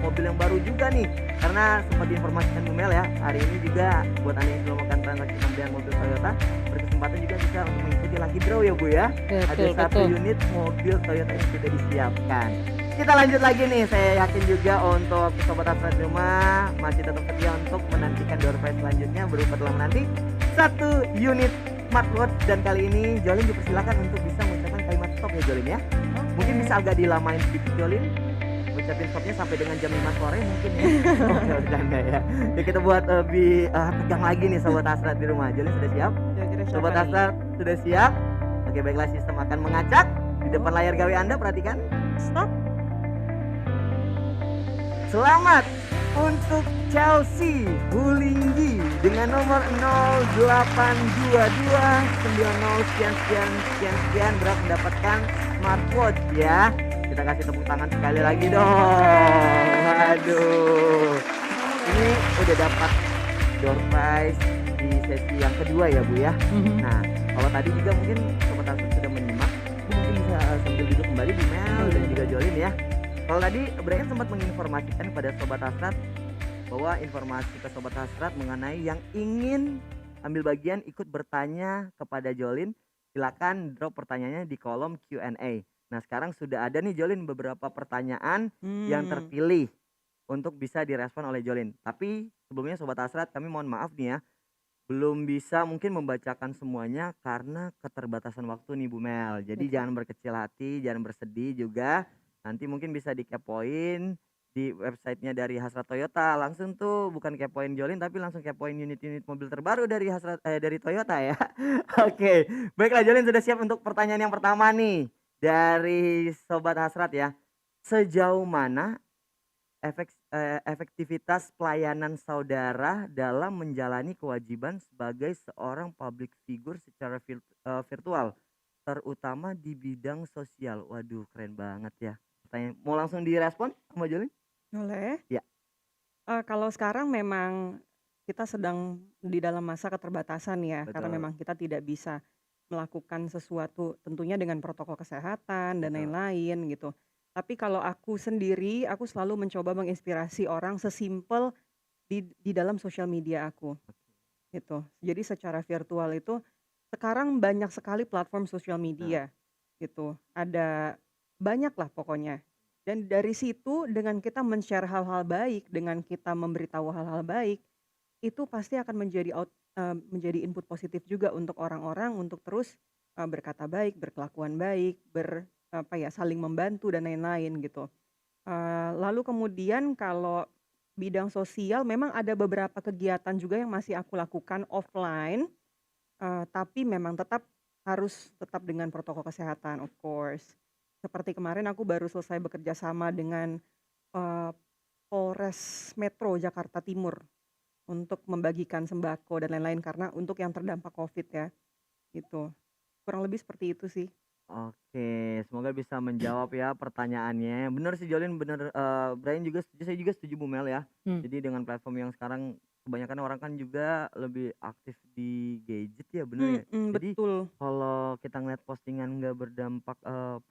mobil yang baru juga nih, karena sempat diinformasikan Bu Mel ya, hari ini juga buat Anda yang sudah melakukan transaksi pembelian mobil Toyota berkesempatan juga bisa untuk mengikuti lucky draw ya Bu ya. Ada Betul 1 betul. unit mobil Toyota yang sudah disiapkan. Kita lanjut lagi nih, saya yakin juga untuk Sobat Hasrat di rumah masih tetap setia untuk menantikan door prize selanjutnya berupa telah menanti 1 unit smartwatch. Dan kali ini Jolin dipersilakan untuk bisa mengucapkan kalimat stop ya Jolin ya. Mungkin bisa agak dilamain sedikit Jolin, ucapin stopnya sampai dengan jam 5 sore mungkin ya. Oke, bercanda ya. Ya kita buat lebih tegang lagi nih Sobat Hasrat di rumah. Jolin sudah siap? Kira-kira siapa Sobat nih? Hasrat sudah siap? Oke, baiklah, sistem akan mengacak di depan layar gawe Anda, perhatikan. Stop. Selamat untuk Chelsea Hulinggi dengan nomor 0822 90 sekian sekian sekian sekian, berhak mendapatkan smartwatch ya. Kita kasih tepuk tangan sekali lagi dong. Waduh, ini udah dapat door prize di sesi yang kedua ya Bu ya. Mhm. Nah, kalau tadi juga mungkin Sobat Hasrat sudah menyimak, Bu mungkin bisa sambil duduk kembali Bu Mel dan juga Jolin ya. Kalau tadi Brian sempat menginformasikan kepada Sobat Hasrat bahwa informasi ke Sobat Hasrat mengenai yang ingin ambil bagian ikut bertanya kepada Jolin, silakan drop pertanyaannya di kolom Q&A. Nah sekarang sudah ada nih Jolin beberapa pertanyaan yang terpilih untuk bisa direspon oleh Jolin. Tapi sebelumnya Sobat Hasrat, kami mohon maaf nih ya, belum bisa mungkin membacakan semuanya karena keterbatasan waktu nih Bu Mel. Jadi jangan berkecil hati, jangan bersedih juga. Nanti mungkin bisa dikepoin di websitenya dari Hasrat Toyota. Langsung tuh bukan kepoin Jolin tapi langsung kepoin unit-unit mobil terbaru dari dari Toyota ya. Oke, baiklah Jolin sudah siap untuk pertanyaan yang pertama nih dari Sobat Hasrat ya. Sejauh mana efektivitas pelayanan saudara dalam menjalani kewajiban sebagai seorang public figure secara virtual, terutama di bidang sosial? Waduh, keren banget ya. Mau langsung direspon sama Jolin? Boleh. Ya. Kalau sekarang memang kita sedang di dalam masa keterbatasan ya, karena Betul. memang kita tidak bisa melakukan sesuatu tentunya dengan protokol kesehatan dan Betul. lain-lain gitu. Tapi kalau aku sendiri, aku selalu mencoba menginspirasi orang sesimpel di dalam sosial media aku, gitu. Jadi secara virtual itu sekarang banyak sekali platform sosial media, gitu. Ada banyak lah pokoknya. Dan dari situ dengan kita men-share hal-hal baik, dengan kita memberitahu hal-hal baik, itu pasti akan menjadi input positif juga untuk orang-orang untuk terus berkata baik, berkelakuan baik, saling membantu dan lain-lain gitu. Lalu kemudian kalau bidang sosial memang ada beberapa kegiatan juga yang masih aku lakukan offline, tapi memang harus tetap dengan protokol kesehatan of course. Seperti kemarin aku baru selesai bekerja sama dengan Polres Metro Jakarta Timur untuk membagikan sembako dan lain-lain karena untuk yang terdampak COVID ya, gitu. Kurang lebih seperti itu sih. Oke, semoga bisa menjawab ya pertanyaannya. Bener sih Jolin, bener, Brian juga setuju, saya juga setuju Bu Mel ya. Jadi dengan platform yang sekarang kebanyakan orang kan juga lebih aktif di gadget ya, bener ya? Jadi Betul. kalau kita ngeliat postingan nggak berdampak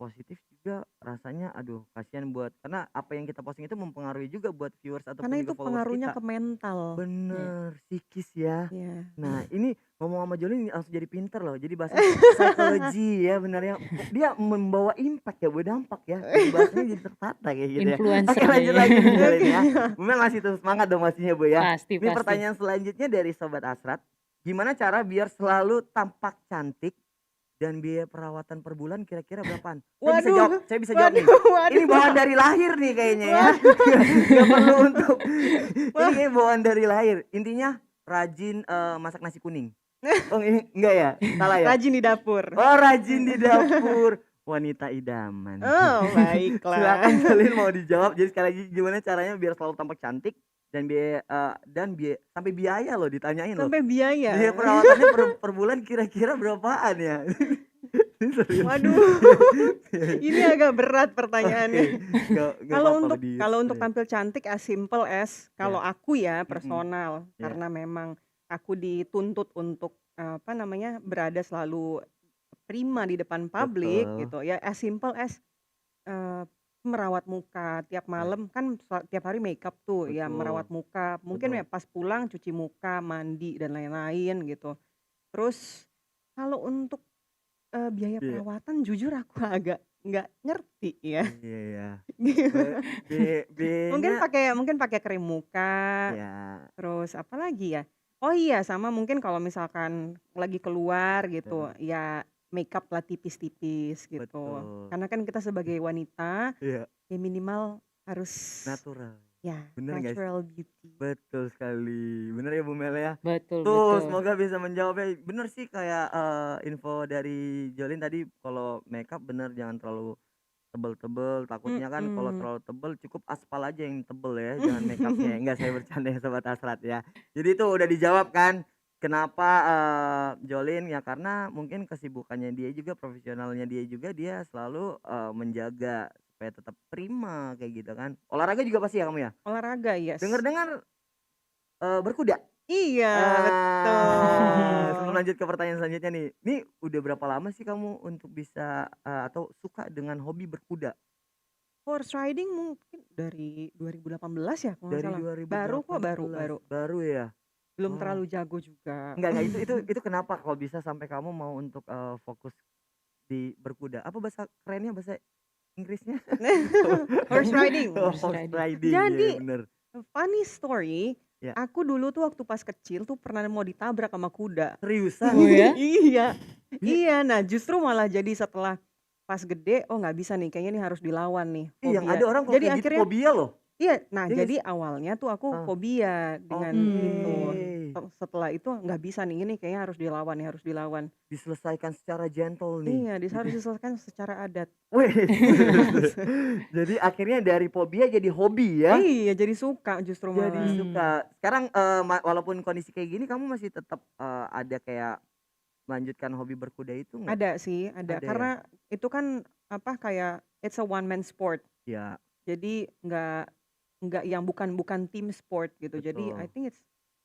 positif juga rasanya aduh kasihan karena apa yang kita posting itu mempengaruhi juga buat viewers ataupun Karena juga itu followers pengaruhnya kita. ke mental. Bener, psikis ya. Iya. Nah ini ngomong sama Jolin langsung jadi pinter loh, jadi bahasa psikologi ya bener ya. Dia membawa impact ya, berdampak ya. Jadi bahasanya jadi tertata kayak gitu ya. Influencer Oke lanjut nih. lagi nih Jolin ya. Bu Mel masih terus semangat dong pastinya Bu ya. Pasti, Ini pasti. pertanyaan selanjutnya dari Sobat Asrat. Gimana cara biar selalu tampak cantik dan biaya perawatan per bulan kira-kira berapaan? Saya bisa jawab nih. Ini bawaan dari lahir nih kayaknya ya. Gak perlu untuk ini kayaknya bawaan dari lahir. Intinya rajin masak nasi kuning. Oh ini enggak ya? Salah ya? Rajin di dapur. Oh rajin di dapur. Wanita idaman. Oh baiklah. Silakan Jolin mau dijawab. Jadi sekali lagi gimana caranya biar selalu tampak cantik dan biaya sampai biaya loh ditanyain loh. Sampai biaya. Biaya perawatannya per bulan kira-kira berapaan ya? Serius. Waduh, ini agak berat pertanyaannya. Gak Kalau untuk tampil cantik as simple as kalau aku ya personal, Ya. karena memang aku dituntut untuk berada selalu prima di depan publik Betul. gitu ya, as simple as merawat muka tiap malam kan tiap hari makeup tuh ya, Betul. merawat muka mungkin Betul. ya pas pulang cuci muka, mandi dan lain-lain gitu. Terus kalau untuk biaya Iya. perawatan jujur aku agak nggak ngerti ya. Iya ya. Mungkin pakai krim muka, Ya. terus apa lagi ya? Oh iya sama mungkin kalau misalkan lagi keluar gitu, ya makeup lah tipis-tipis gitu. Betul. Karena kan kita sebagai wanita, Iya. ya minimal harus Natural. ya Bener nggak sih? natural beauty. Betul sekali. Bener ya Bu Mel ya? Betul, Tuh betul. semoga bisa menjawabnya. Bener sih kayak info dari Jolin tadi kalau makeup bener jangan terlalu tebel-tebel, takutnya kan kalau terlalu tebel cukup aspal aja yang tebel ya, jangan makeupnya. Enggak, saya bercanda ya Sobat Asrat ya. Jadi itu udah dijawab kan kenapa Jolin ya karena mungkin kesibukannya dia juga, profesionalnya dia juga, dia selalu menjaga supaya tetap prima kayak gitu kan. Olahraga juga pasti ya kamu ya? Olahraga yes. Dengar-dengar berkuda. Iya Sebelum betul. lanjut ke pertanyaan selanjutnya nih, ini udah berapa lama sih kamu untuk bisa atau suka dengan hobi berkuda? Horse riding mungkin dari 2018 ya kalau nggak Dari salah. 2018. Baru kok baru. Baru ya? Belum Wow. terlalu jago juga. Enggak itu kenapa kalau bisa sampai kamu mau untuk fokus di berkuda? Apa bahasa kerennya bahasa Inggrisnya? Horse riding. Horse Horse riding. Jadi ya, bener. funny story, Ya. aku dulu tuh waktu pas kecil tuh pernah mau ditabrak sama kuda. Seriusan? Oh ya? Iya. Nah justru malah jadi setelah pas gede, oh nggak bisa nih, kayaknya nih harus dilawan nih. Iya, fobia. ada orang kalau Jadi kayak gitu akhirnya, fobia loh. Iya, nah Iya nggak jadi sih? awalnya tuh aku Ah, fobia dengan itu. oke. Setelah itu nggak bisa nih, ini kayaknya harus dilawan nih, harus dilawan. Diselesaikan secara gentle nih, Iya, gitu. harus diselesaikan secara adat. Wih, jadi akhirnya dari fobia jadi hobi ya? Iya, jadi suka justru Jadi malah. suka. Sekarang, walaupun kondisi kayak gini kamu masih tetap, ada kayak melanjutkan hobi berkuda itu nggak? Ada sih, ada. Ada ya? Karena itu kan apa kayak it's a one man sport. Iya, Jadi nggak yang bukan bukan tim sport gitu. Jadi I betul. think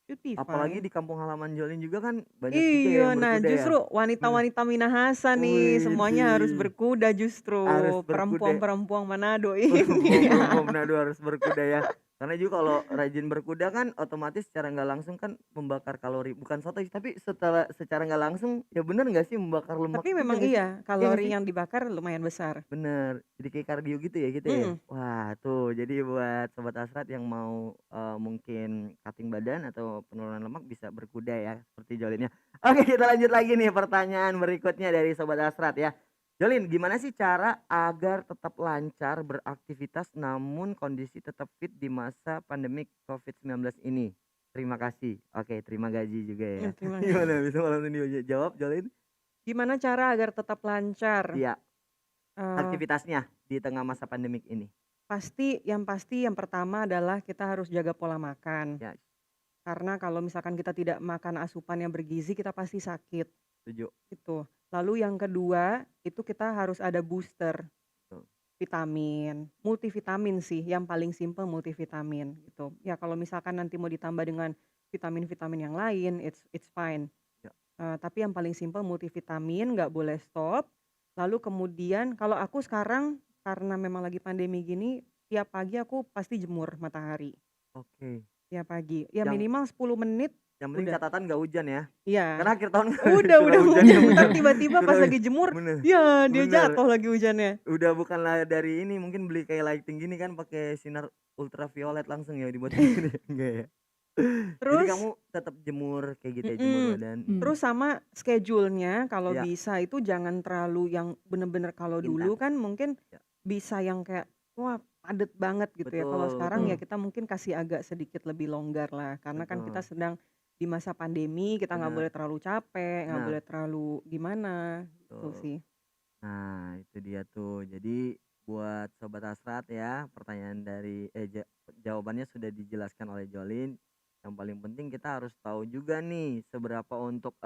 should be Apalagi fine. di kampung halaman Jolin juga kan banyak juga ya Iya, yang nah berkuda ya? justru Bener. wanita-wanita Minahasa nih semuanya harus Widih, berkuda justru. harus berkuda. Perempuan-perempuan Manado ini. Perempuan-perempuan Manado harus berkuda ya. Karena juga kalau rajin berkuda kan otomatis secara nggak langsung kan membakar kalori. Bukan sotoy tapi secara nggak langsung ya bener nggak sih membakar lemak Tapi juga memang nggak sih? iya, Iya nggak kalori sih? yang dibakar lumayan besar. Bener, jadi kayak kardio gitu ya kita ya? Mhm. Wah tuh jadi buat sobat Asrat yang mau, mungkin cutting badan atau penurunan lemak bisa berkuda ya seperti Jolin ya. Oke kita lanjut lagi nih pertanyaan berikutnya dari sobat Asrat ya. Jolin gimana sih cara agar tetap lancar beraktivitas namun kondisi tetap fit di masa pandemik COVID-19 ini? Terima kasih. Oke terima gaji juga ya. Terima Gimana bisa langsung dijawab Jolin? Gimana cara agar tetap lancar? Iya, Eee, aktivitasnya di tengah masa pandemik ini. pasti yang pertama adalah kita harus jaga pola makan. Ya, Karena kalau misalkan kita tidak makan asupan yang bergizi, kita pasti sakit, setuju. gitu. Lalu yang kedua, itu kita harus ada booster Betul. vitamin, multivitamin sih, yang paling simpel multivitamin, gitu. Ya kalau misalkan nanti mau ditambah dengan vitamin-vitamin yang lain, it's fine. Ya. Tapi yang paling simpel multivitamin, nggak boleh stop. Lalu kemudian kalau aku sekarang karena memang lagi pandemi gini, tiap pagi aku pasti jemur matahari. Oke. Tiap pagi, ya Yang minimal 10 menit yang penting udah. catatan nggak hujan ya. Iya. Karena akhir tahun Udah curah hujan. hujannya Entar tiba-tiba pas curah lagi jemur, bener, ya dia bener. jatuh lagi hujannya. Udah bukanlah dari ini mungkin beli kayak lighting gini kan pakai sinar ultraviolet langsung ya dibuat gini enggak ya? Jadi Terus kamu tetap jemur kayak gitu ya, jemur badan. terus sama schedule-nya kalau Ya, bisa itu jangan terlalu yang bener-bener kalau dulu intens. kan mungkin Ya, bisa yang kayak wah padet banget gitu ya. Kalau betul, sekarang ya betul. kita mungkin kasih agak sedikit lebih longgar lah karena kan kita Betul. sedang di masa pandemi, kita nggak Benar, boleh terlalu capek, nggak benar. boleh terlalu gimana gitu Betul. sih. Nah, itu dia tuh. Jadi buat sobat Asrat ya, pertanyaan dari jawabannya sudah dijelaskan oleh Jolin. Yang paling penting kita harus tahu juga nih seberapa untuk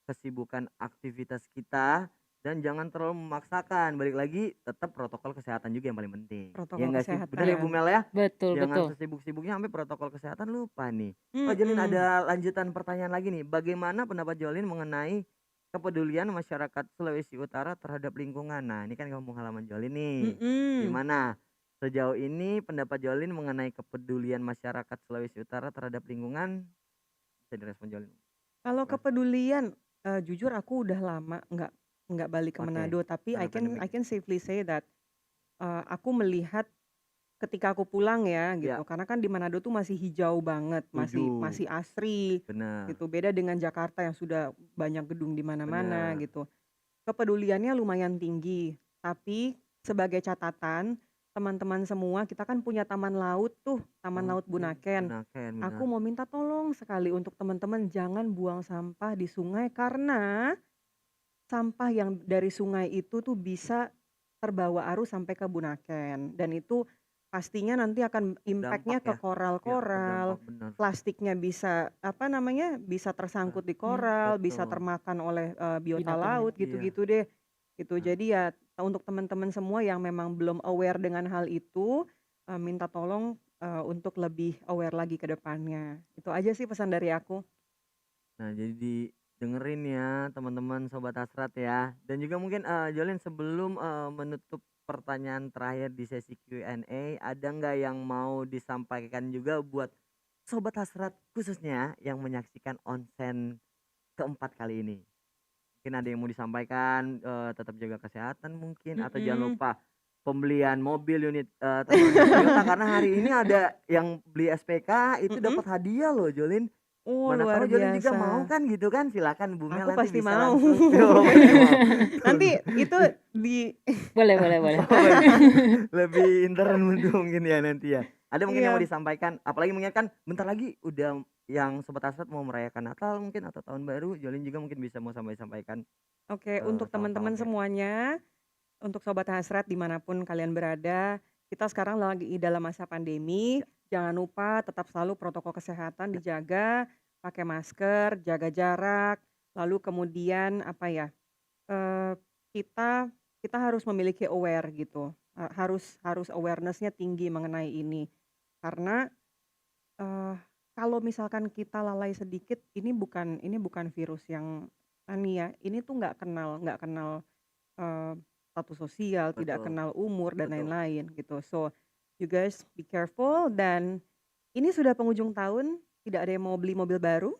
kesibukan aktivitas kita dan jangan terlalu memaksakan. Balik lagi tetap protokol kesehatan juga yang paling penting. Ya Protokol enggak sih? Benar ya Bu kesehatan. Mel ya? Betul, Jangan betul. sesibuk-sibuknya sampai protokol kesehatan lupa nih. Oh Jolin Mhm. ada lanjutan pertanyaan lagi nih. Bagaimana pendapat Jolin mengenai kepedulian masyarakat Sulawesi Utara terhadap lingkungan? Nah ini kan kampung halaman Jolin nih. Mhm. Gimana? Sejauh ini pendapat Jolin mengenai kepedulian masyarakat Sulawesi Utara terhadap lingkungan bisa direspon Jolin. Kalau Mas. kepedulian, jujur aku udah lama nggak balik ke Oke, Manado, tapi karena pandemi. I can safely say that, aku melihat ketika aku pulang ya Ya, gitu, karena kan di Manado tuh masih hijau banget, masih setuju. masih asri Benar, gitu, beda dengan Jakarta yang sudah banyak gedung di mana-mana benar. gitu. Kepeduliannya lumayan tinggi, tapi sebagai catatan, teman-teman semua kita kan punya taman laut tuh, Taman Laut Oke, Bunaken. Bunaken, Aku benar. mau minta tolong sekali untuk teman-teman jangan buang sampah di sungai karena sampah yang dari sungai itu tuh bisa terbawa arus sampai ke Bunaken dan itu pastinya nanti akan impact-nya Dampak ke ya? Ya, koral-koral, berdampak benar. plastiknya bisa apa namanya, bisa tersangkut di koral, bisa Betul. termakan oleh biota Binatang laut Iya. gitu-gitu deh. Gitu. Nah, Jadi ya untuk teman-teman semua yang memang belum aware dengan hal itu, minta tolong untuk lebih aware lagi ke depannya. Itu aja sih pesan dari aku. nah jadi dengerin ya teman-teman sobat Asrat ya. Dan juga mungkin Jolin sebelum menutup pertanyaan terakhir di sesi Q&A, ada nggak yang mau disampaikan juga buat sobat Asrat khususnya yang menyaksikan onsen keempat kali ini? Mungkin ada yang mau disampaikan, tetap jaga kesehatan mungkin atau jangan Mhm. lupa pembelian mobil unit terbaru Toyota karena hari ini ada yang beli SPK itu Mhm. dapat hadiah loh Jolin. Oh, Mana luar tahu Jolin juga biasa. mau kan gitu kan, silakan Bu Mel Aku nanti pasti bisa mau. langsung oh pasti mau. Nanti itu di Boleh, boleh, boleh. Oh, lebih intern mungkin ya nanti ya. Ada mungkin yang mau Iya. disampaikan? Apalagi mengingatkan bentar lagi udah yang Sobat Hasrat mau merayakan Natal mungkin atau Tahun Baru, Jolin juga mungkin bisa mau sampaikan Oke, untuk teman-teman salam-salamnya. semuanya, untuk Sobat Hasrat dimanapun kalian berada, kita sekarang lagi dalam masa pandemi. Jangan lupa tetap selalu protokol kesehatan dijaga, pakai masker, jaga jarak, lalu kemudian apa ya? eh, kita kita harus memiliki aware gitu. Harus harus awareness-nya tinggi mengenai ini. Karena kalau misalkan kita lalai sedikit, ini bukan virus yang ini tuh nggak kenal status sosial, tidak Betul, kenal umur dan betul. lain-lain gitu. So you guys be careful, dan ini sudah penghujung tahun, tidak ada yang mau beli mobil baru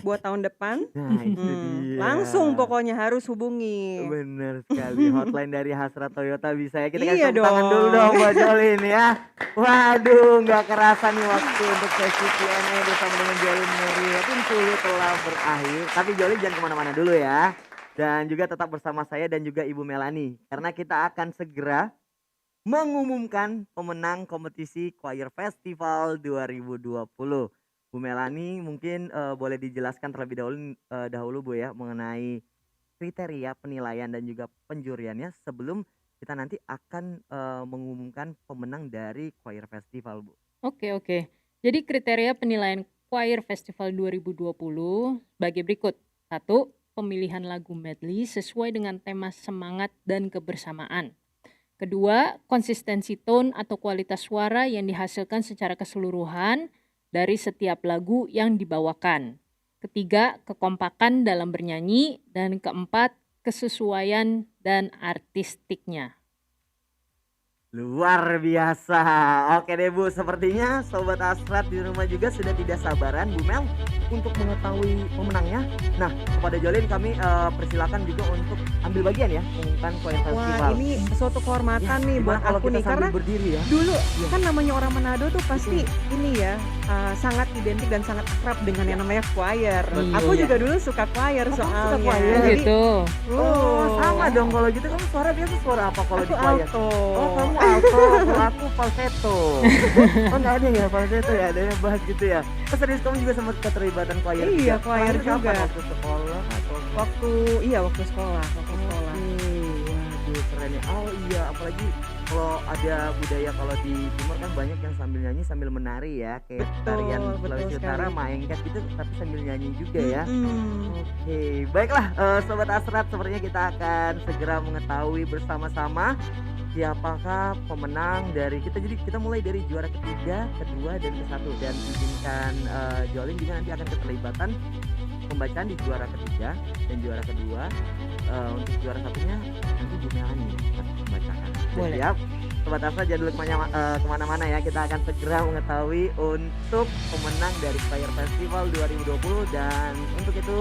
buat tahun depan. Nah itu Langsung dia. pokoknya harus hubungi. Bener sekali, hotline dari Hasrat Toyota bisa ya. Kita Iya kasih tepuk tangan dulu dong. dong buat Jolin ya. Waduh, nggak kerasa nih waktu untuk sesi Q&A bersama dengan Jolin Meriatin Puluh telah berakhir. Tapi Jolin jangan kemana-mana dulu ya. Dan juga tetap bersama saya dan juga Ibu Melani. Karena kita akan segera mengumumkan pemenang kompetisi Choir Festival 2020. Bu Melani mungkin boleh dijelaskan terlebih dahulu Bu ya mengenai kriteria penilaian dan juga penjuriannya sebelum kita nanti akan mengumumkan pemenang dari Choir Festival Bu. Oke. Jadi kriteria penilaian Choir Festival 2020 sebagai berikut. 1. Pemilihan lagu medley sesuai dengan tema semangat dan kebersamaan. Kedua, konsistensi tone atau kualitas suara yang dihasilkan secara keseluruhan dari setiap lagu yang dibawakan. Ketiga, kekompakan dalam bernyanyi. Dan keempat, kesesuaian dan artistiknya. Luar biasa. Oke deh Bu, sepertinya Sobat Hasrat di rumah juga sudah tidak sabaran Bu Mel untuk mengetahui pemenangnya. Nah, kepada Jolin kami persilakan juga untuk ambil bagian ya mengumumkan Choir Festival. Wah, ini suatu kehormatan nih Gimana buat kalau aku kita nih, sambil karena berdiri ya? dulu kan namanya orang Manado tuh pasti ini ya, sangat identik dan sangat akrab dengan yang namanya choir. Betul. Aku juga dulu suka choir Oh, kamu suka soalnya. choir? Jadi, Gitu. Oh, sama dong kalau gitu. Kamu suara biasa suara apa kalau di aku choir? alto. Oh, kamu alto, kalau aku falsetto. Oh, nggak ada ya falsetto ya, ada yang bass gitu ya. Oh, serius kamu juga sempat keterlibatan choir? Iya, juga? choir Terakhir kapan? juga. Waktu sekolah atau? Waktu sekolah. Waduh keren ya. Oh iya, apalagi kalau ada budaya kalau di timur kan banyak yang sambil nyanyi sambil menari ya, kayak Betul, tarian betul Sulawesi Utara, sekali. maengket gitu tapi sambil nyanyi juga ya. Mm-mm. Oke, baiklah Sobat Hasrat, sepertinya kita akan segera mengetahui bersama-sama siapakah pemenang dari kita. Jadi kita mulai dari juara ketiga, kedua, dan ke-1. Dan izinkan Jolin juga nanti akan keterlibatan pembacaan di juara ketiga dan juara kedua. Untuk juara satunya nanti Bu Melani akan membacakan. Boleh. Siap? Sobat Hasrat jangan dulu kemana-mana ya. Kita akan segera mengetahui untuk pemenang dari Choir Festival 2020. Dan untuk itu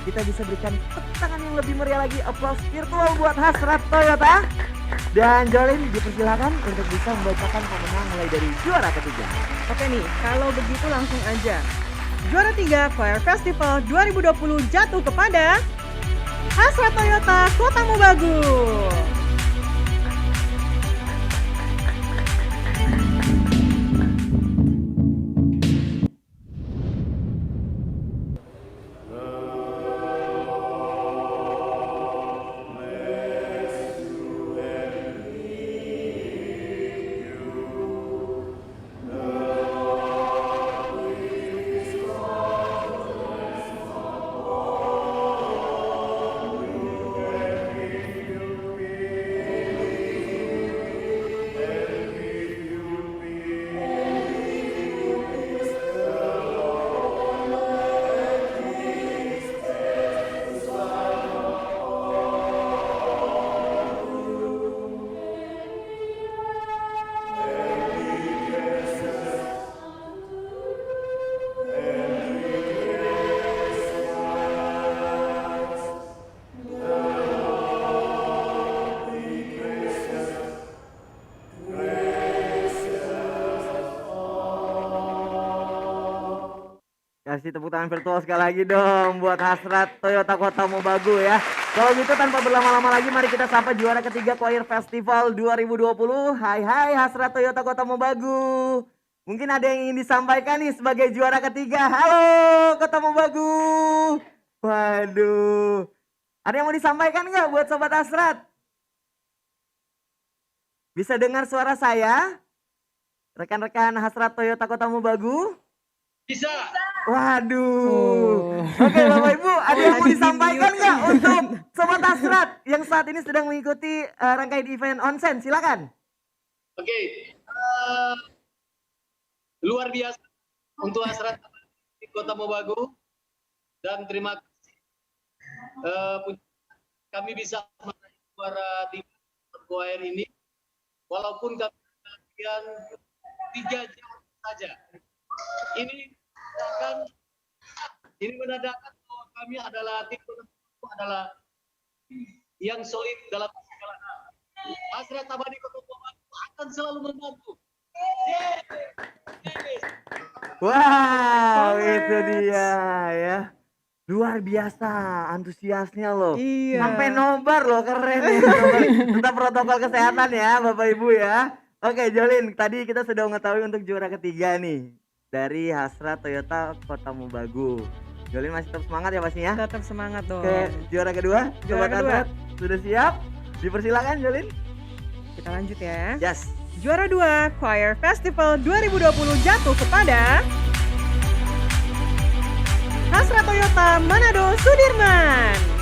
kita bisa berikan tepuk tangan yang lebih meriah lagi, aplaus virtual buat Hasrat Toyota. Dan Jolin dipersilakan untuk bisa membacakan pemenang mulai dari juara ketiga. Oke nih, kalau begitu langsung aja. Juara 3 Choir Festival 2020 jatuh kepada Hasrat Toyota Kota Mobagu. Kasih tepuk tangan virtual sekali lagi dong buat Hasrat Toyota Kota Mobagu ya. Kalau gitu tanpa berlama-lama lagi mari kita sapa juara ketiga Choir Festival 2020. Hai Hasrat Toyota Kota Mobagu. Mungkin ada yang ingin disampaikan nih sebagai juara ketiga. Halo Kota Mobagu. Waduh. Ada yang mau disampaikan nggak buat Sobat Hasrat? Bisa dengar suara saya? Rekan-rekan Hasrat Toyota Kota Mobagu? Bisa. Waduh. Oke Bapak Ibu, ada yang mau disampaikan nggak untuk Sobat Hasrat yang saat ini sedang mengikuti rangkaian event onsen? Silakan. Oke, luar biasa untuk Hasrat di Kota Mobagu dan terima kasih kami bisa meraih juara di choir ini walaupun kami latihan 3 jam saja. Ini menandakan bahwa kami adalah tim adalah yang solid dalam segala hal. Hasrat Abadi Kota Mobagu akan selalu membantu. Wow, itu dia ya. Luar biasa antusiasnya loh. Iya. Sampai nobar loh, keren ya. Tetap protokol kesehatan ya Bapak Ibu ya. Oke Jolin, tadi kita sudah mengetahui untuk juara ketiga nih dari Hasrat Toyota Kota Mobagu. Jolin masih tetap semangat ya pastinya? Tetap semangat dong. Ke juara kedua, Juara Sobat kedua. Hasrat sudah siap? Dipersilakan Jolin. Kita lanjut ya. Yes. Juara 2 Choir Festival 2020 jatuh kepada Hasrat Toyota Manado Sudirman.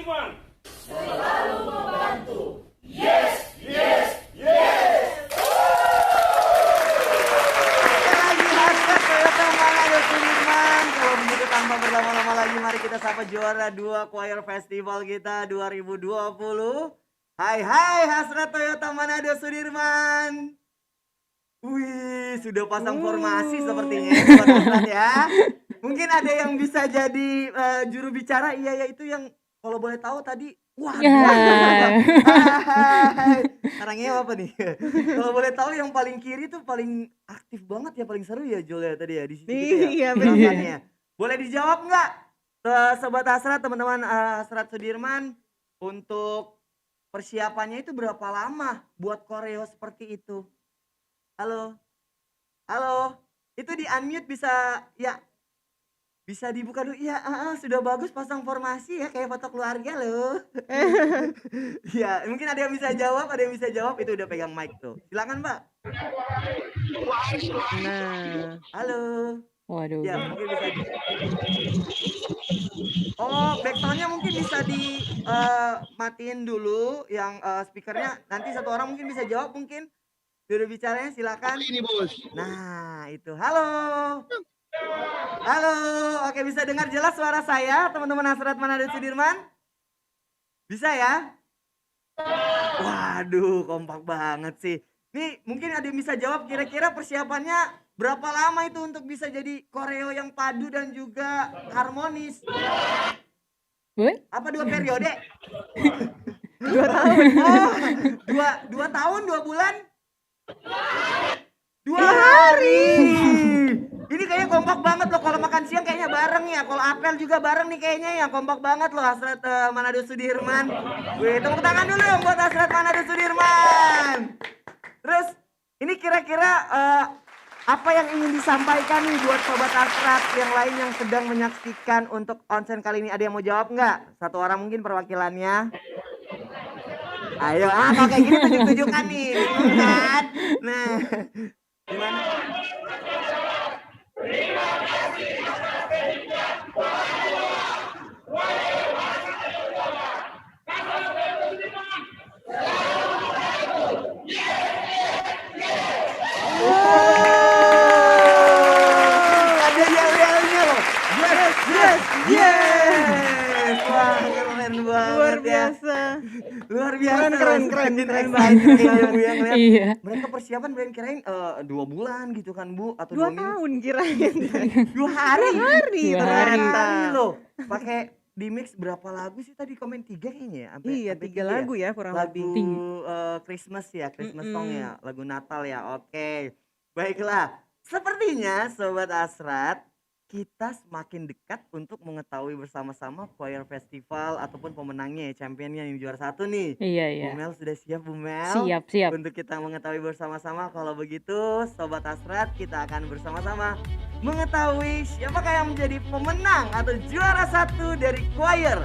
Lagi Hasrat Toyota Manado Sudirman. Kalau begitu tanpa berlama-lama lagi, mari kita sapa juara 2 choir festival kita 2020. Hai Hasrat Toyota Manado Sudirman. Wih, sudah pasang formasi sepertinya ya, Sobat Hasrat ya. Mungkin ada yang bisa jadi juru bicara, iya ya itu yang kalau boleh tahu tadi. Waduh. Ya. Hai. Orangnya apa nih? Kalau boleh tahu yang paling kiri tuh paling aktif banget ya, paling seru ya Jul ya tadi ya di situ gitu ya. Iya, bener. Gerakannya. Boleh dijawab nggak, Sobat Hasrat, teman-teman Hasrat Sudirman, untuk persiapannya itu berapa lama buat koreo seperti itu? Halo, halo, itu di unmute bisa ya? Bisa dibuka dulu. Ya, sudah bagus pasang formasi ya kayak foto keluarga loh. Ya, mungkin ada yang bisa jawab, itu udah pegang mic tuh. Silakan, Mbak. Nah, Halo. Waduh. Ya, mungkin bisa Oh, backsound-nya mungkin bisa di matiin dulu yang speakernya. Nanti satu orang mungkin bisa jawab mungkin. Juru bicaranya silakan. Ini bos. Nah, itu. Halo. Halo, oke, bisa dengar jelas suara saya, teman-teman Hasrat Manado Sudirman? Bisa ya? Waduh, kompak banget sih. Nih, mungkin ada yang bisa jawab kira-kira persiapannya berapa lama itu untuk bisa jadi koreo yang padu dan juga harmonis? Apa 2 periode? 2 tahun. Oh, 2 tahun, 2 bulan? 2 hari. Ini kayaknya kompak banget loh, kalau makan siang kayaknya bareng ya, kalau apel juga bareng nih kayaknya ya, kompak banget loh Hasrat Manado Sudirman. Wih, tepuk tangan dulu dong buat Hasrat Manado Sudirman. Terus ini kira-kira apa yang ingin disampaikan nih buat Sobat Hasrat yang lain yang sedang menyaksikan untuk onsen kali ini? Ada yang mau jawab nggak? Satu orang mungkin perwakilannya. Ayo, kalau kayak gini tunjuk-tunjukkan nih, bingung kan? Nah, gimana? Ada yel-yelnya loh. Yes. Wah, keren banget luar ya. biasa. Luar biasa. Keren Excited banget. kayaknya Bu yang lihat. Iya. Mereka persiapan kirain 2 bulan gitu kan Bu, atau 2 2 minggu. tahun kirain. 2 hari. 2 hari Dua ternyata. Hari loh. Pakai di mix berapa lagu sih tadi, komen 3 kayaknya ya? Iya, 3 lagu ya kurang Lagu lebih. Christmas ya, Christmas song ya, lagu Natal ya. Oke. Baiklah. Sepertinya Sobat Hasrat, kita semakin dekat untuk mengetahui bersama-sama choir festival ataupun pemenangnya ya, championnya yang juara 1 nih. Iya. Bu Mel sudah siap Bu Mel? Siap. Untuk kita mengetahui bersama-sama. Kalau begitu Sobat Hasrat, kita akan bersama-sama mengetahui siapakah yang menjadi pemenang atau juara 1 dari choir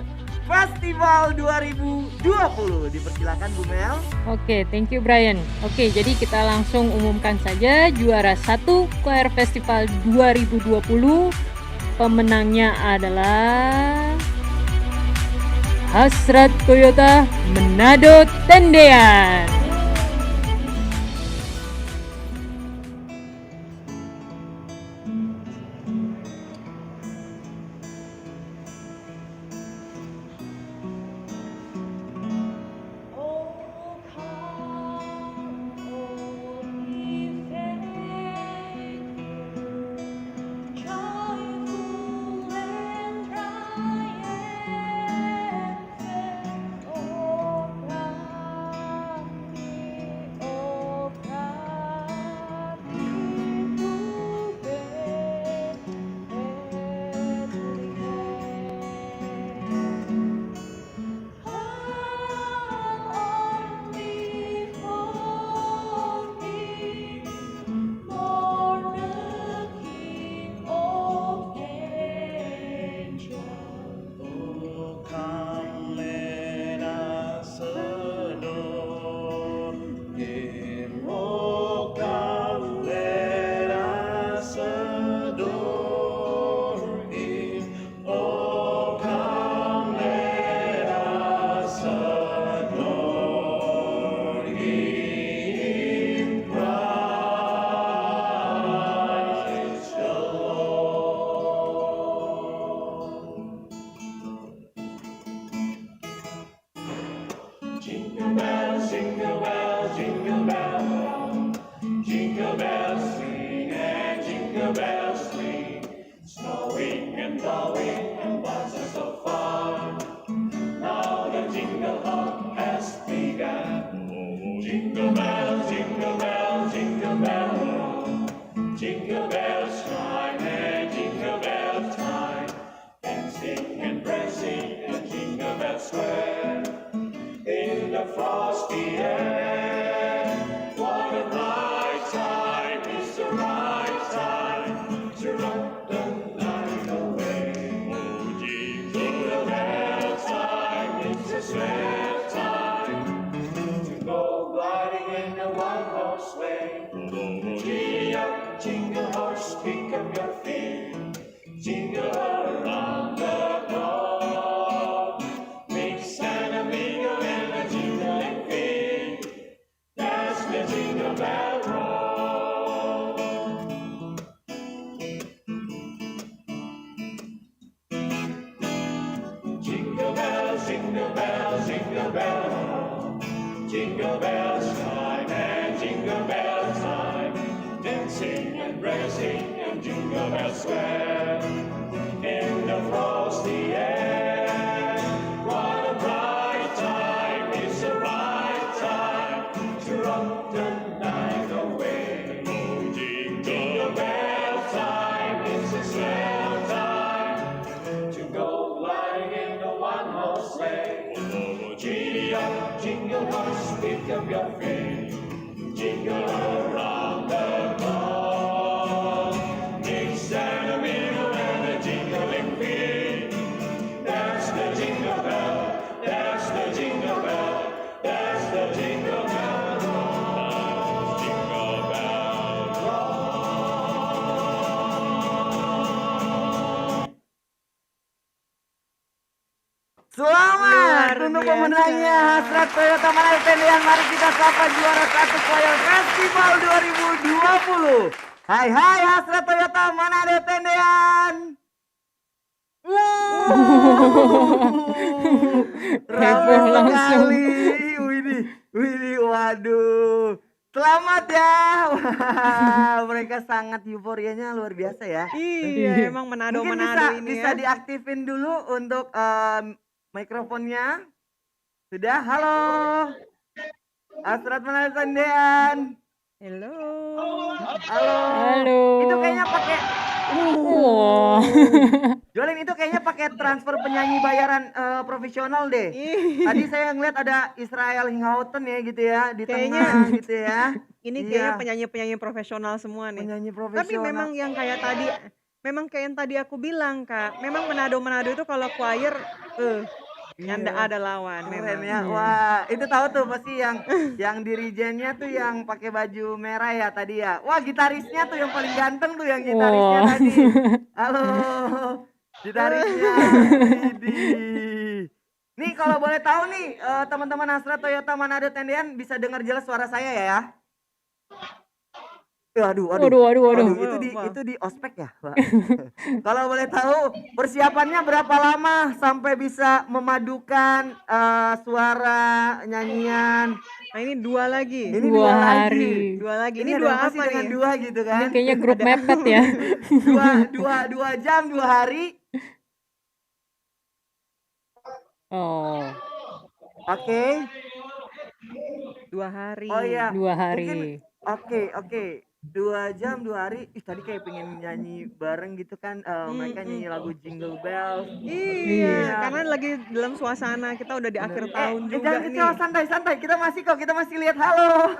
Festival 2020. Dipersilakan Bu Mel. Oke, thank you Brian. Oke, jadi kita langsung umumkan saja juara 1 choir festival 2020. Pemenangnya adalah Hasrat Toyota Manado Tendean. Jingle bells, jingle bells, jingle bells. Jingle bells swing and jingle bells swing. Snowing and blowing and buzzes of fun. Now the jingle hop has begun. Jingle bells, jingle bells, jingle bells. Jingle bells chime and jingle bells time. Dancing and prancing and jingle bells square. In the frosty air. What a right time, it's the right time to rock the night away. Oh, jingle bell time, it's a swell time to go gliding in a one-horse sleigh. Giddy up, jingle horse, pick up your feet, jingle around the clock. Mix and a mingle and a jingling feet. That's the jingle bell roll. Jingle bells, jingle bells, jingle bells. Jingle bells chime and jingle bells time. Dancing and prancing and jingle bells swell. In the frosty air. What a bright time, it's the right time to rock the night away. Oh, jingle bell time, it's a swell time to go gliding in the one-horse sleigh. Oh, giddy up, jingle horse, pick up your feet, jingle around the clock. Mix and a mingle and a jingling feet. That's the jingle bell, that's the jingle bell, that's the jingle bell roll. Jingle bell roll. Selamat Luar untuk biasa. pemenangnya Hasrat Toyota Manado Tendean. Mari kita sapa juara 1 Choir Festival 2020. Hai hai Hasrat Toyota Manado Tendean. Ramai Heboh langsung. sekali. Widih, widih, waduh. Selamat ya. Wah, mereka sangat euforianya luar biasa ya. Iya, emang Mungkin Manado-Manado ini bisa ya. diaktifin dulu untuk mikrofonnya. Sudah, halo. Hasrat Manado Tendean. Hello. Halo. Halo. Itu kayaknya pakai Wah. Jolin itu kayaknya pakai transfer penyanyi bayaran profesional deh. Tadi saya ngeliat ada Israel Hinghauten ya gitu ya di Kayaknya tengah gitu ya. ini Iya. kayaknya penyanyi-penyanyi profesional semua nih. Penyanyi Tapi profesional. memang yang kayak tadi, memang kayak yang tadi aku bilang Kak, memang Manado-Manado itu kalau choir, nyanda Iya. ada lawan Keren memang. ya. Wah, itu tahu tuh pasti yang dirijennya tuh yang pakai baju merah ya tadi ya. Wah, gitarisnya tuh yang paling ganteng tuh yang gitarisnya Wah. tadi. Halo. Gitarisnya. Widih. Nih kalau boleh tahu nih teman-teman Hasrat Toyota Manado Tendean bisa dengar jelas suara saya ya. Aduh, Waduh. itu di ospek ya, Pak. Kalau boleh tahu persiapannya berapa lama sampai bisa memadukan suara nyanyian? Nah ini 2 lagi. Ini 2 2 hari. 2 lagi. Ini Ini 2 ada apa sih apa dengan nih? 2 gitu Ini kan? kayaknya grup mepet ya. 2 jam 2 hari. Oh, Oke. 2 hari. Oh iya. 2 hari. Mungkin oke. 2 jam 2 hari. Ih, tadi kayak pengen nyanyi bareng gitu kan. Mereka nyanyi lagu Jingle Bells. Iya, karena lagi dalam suasana kita udah di akhir tahun juga jangan nih. kecewa, santai. Kita masih lihat. Halo.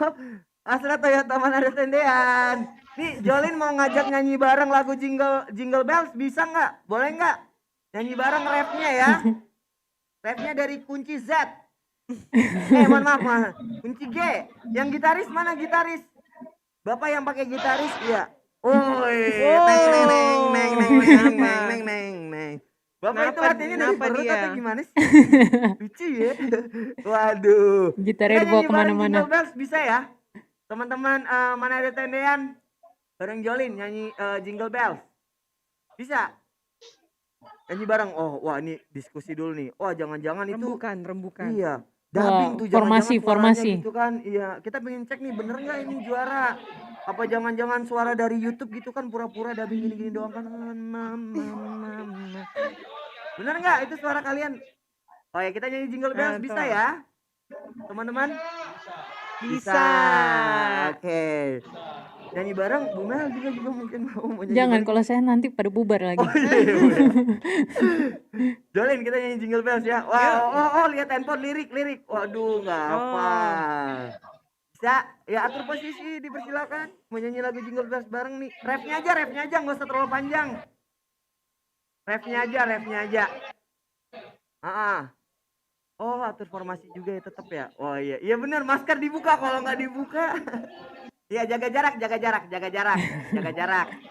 Hasrat Toyota Manado Tendean. Nih, Jolin mau ngajak nyanyi bareng lagu Jingle Bells, bisa nggak? Boleh nggak? Nyanyi bareng rapnya ya. Rapnya dari kunci Z. Mohon maaf. Kunci G. Yang gitaris mana gitaris? Bapak yang pakai gitaris, iya. Woi, neng. Bapak itu latihannya dari Kenapa perut dia? atau gimana sih? Lucu ya. Waduh. Gitarnya Kita dibawa nyanyi bareng kemana-mana. Jingle Bells bisa ya? Teman-teman Manado Tendean bareng Jolin nyanyi Jingle Bells. Bisa? Nyanyi bareng. Oh, wah ini diskusi dulu nih. Wah, jangan-jangan itu Rembukan. iya. dubbing tuh jangan-jangan suaranya formasi. gitu kan. Iya, kita pengen cek nih bener nggak ini juara. Apa jangan-jangan suara dari YouTube gitu kan pura-pura dubbing gini-gini doang kan. Bener nggak itu suara kalian? Oh ya kita nyanyi Jingle Bells bisa Betul. ya teman-teman? Bisa. Oke. Nyanyi bareng Bu Mel juga mungkin mau nyanyi Jangan, bareng. kalau saya nanti pada bubar lagi. Oh iya boleh. Jolin kita nyanyi Jingle Bells ya. Wah, lihat handphone lirik. Waduh, nggak hafal. Bisa ya atur posisi dipersilakan. Mau nyanyi lagu Jingle Bells bareng nih. Refnya aja nggak usah terlalu panjang. Refnya aja. Oh, atur formasi juga ya tetap ya. Oh iya, iya benar masker dibuka kalau nggak dibuka. Iya jaga jarak.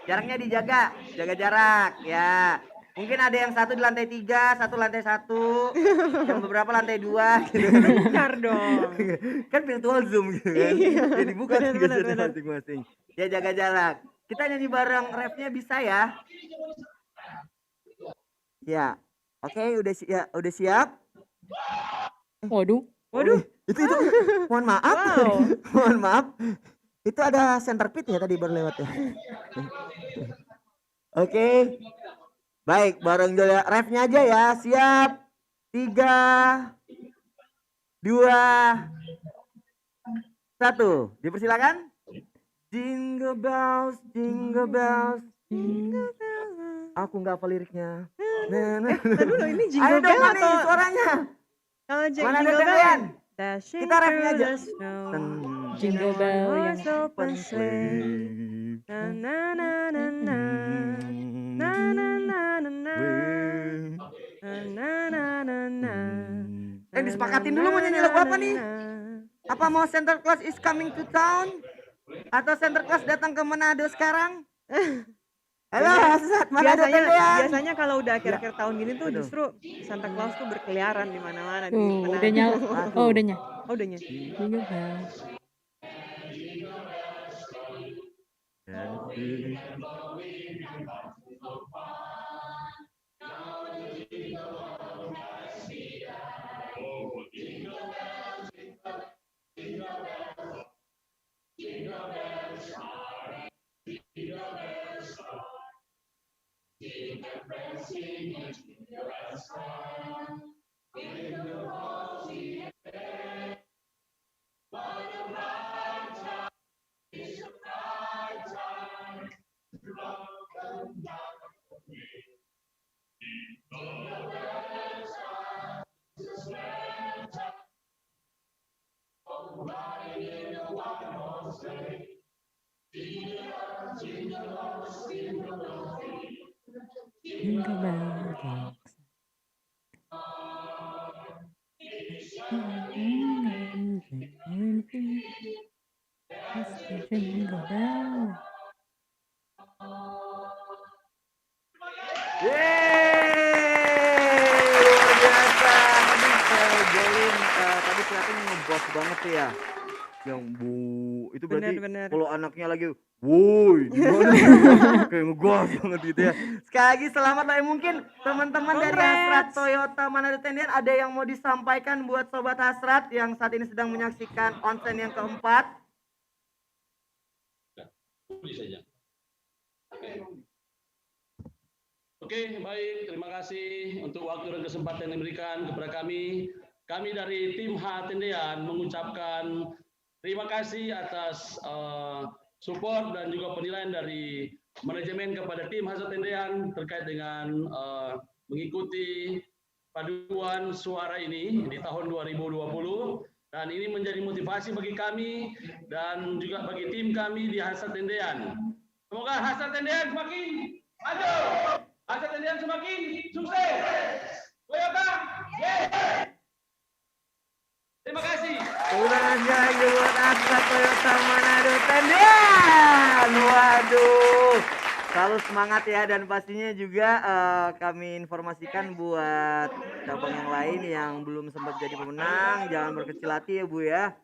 Jaraknya dijaga, jaga jarak ya. Mungkin ada yang satu di lantai 3, satu lantai 1, yang beberapa lantai 2 gitu. Benar dong. Kan virtual Zoom gitu kan. Iya, Ya dibuka benar. masing-masing. Ya jaga jarak. Kita nyanyi bareng refnya bisa ya? Ya. Oke, udah siap? Waduh. Itu mohon maaf. Wow. Mohon maaf. Itu ada centerpit ya tadi baru lewat ya. Oke. Baik, bareng dulu refnya aja ya. Siap. 3 2 1. Dipersilakan. Jingle bells, jingle bells. Aku nggak hafal liriknya. Tadi dulu ini Ayo Jingle dong Bell mana atau nih suaranya? kalau Mana ada Jingle Bell? tendean? Dashing Kita refnya through aja. the snow. Jingle bell yang Horse open sleigh. Na na na na na. Na na na na na. Na na na na. Disepakatin dulu mau nyanyi lagu apa nih? Apa mau Santa Claus is coming to town? Atau Santa Claus datang ke Manado sekarang? Halo, Hasrat, Manado tendean. Biasanya kalau udah akhir-akhir tahun gini tuh justru Santa Claus tuh berkeliaran di mana-mana di Tuh, Manado. udah nyala. Oh, udah nyala. Oh, udah nyala. Jingle bell. Jingle bell Jingle bell. Luar biasa. Aduh, Jolin tadi kelihatannya ngebos banget tuh ya. Yang bu itu berarti Benar. kalau anaknya lagi woi gimana kayak ngegas banget gitu ya. Sekali lagi selamat lah. Mungkin teman-teman dari Hasrat Toyota Manado Tendian ada yang mau disampaikan buat sobat Hasrat yang saat ini sedang menyaksikan onsen yang keempat. Oke, baik. Terima kasih untuk waktu dan kesempatan yang diberikan kepada kami. Kami dari tim H Tendean mengucapkan terima kasih atas support dan juga penilaian dari manajemen kepada tim H Tendean terkait dengan mengikuti paduan suara ini di tahun 2020. Dan ini menjadi motivasi bagi kami dan juga bagi tim kami di Hasrat Tendean. Semoga Hasrat Tendean semakin maju, Hasrat Tendean semakin sukses. Toyota, yes! Terima kasih. Ulang lagi buat Hasrat Toyota Manado Tendian. Waduh, selalu semangat ya, dan pastinya juga kami informasikan buat cabang yang lain yang belum sempat jadi pemenang, jangan berkecil hati ya Bu ya.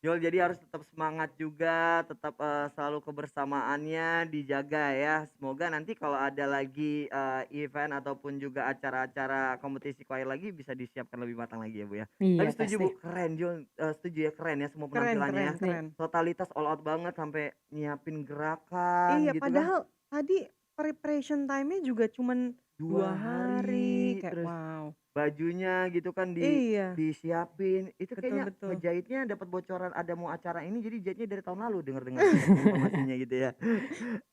Jol, jadi harus tetap semangat juga, tetap selalu kebersamaannya dijaga ya. Semoga nanti kalau ada lagi event ataupun juga acara-acara kompetisi choir lagi bisa disiapkan lebih matang lagi ya Bu ya. Tapi Iya, setuju pasti. Bu, keren Jol, setuju ya, keren ya semua Keren penampilannya. keren. Totalitas all out banget sampai nyiapin gerakan Iya, gitu kan. padahal tadi preparation time-nya juga cuman 2 2 hari, kayak terus wow. bajunya gitu kan Iya, disiapin. Itu betul kayaknya betul. ngejahitnya dapat bocoran ada mau acara ini jadi jahitnya dari tahun lalu dengar-dengar informasinya gitu ya.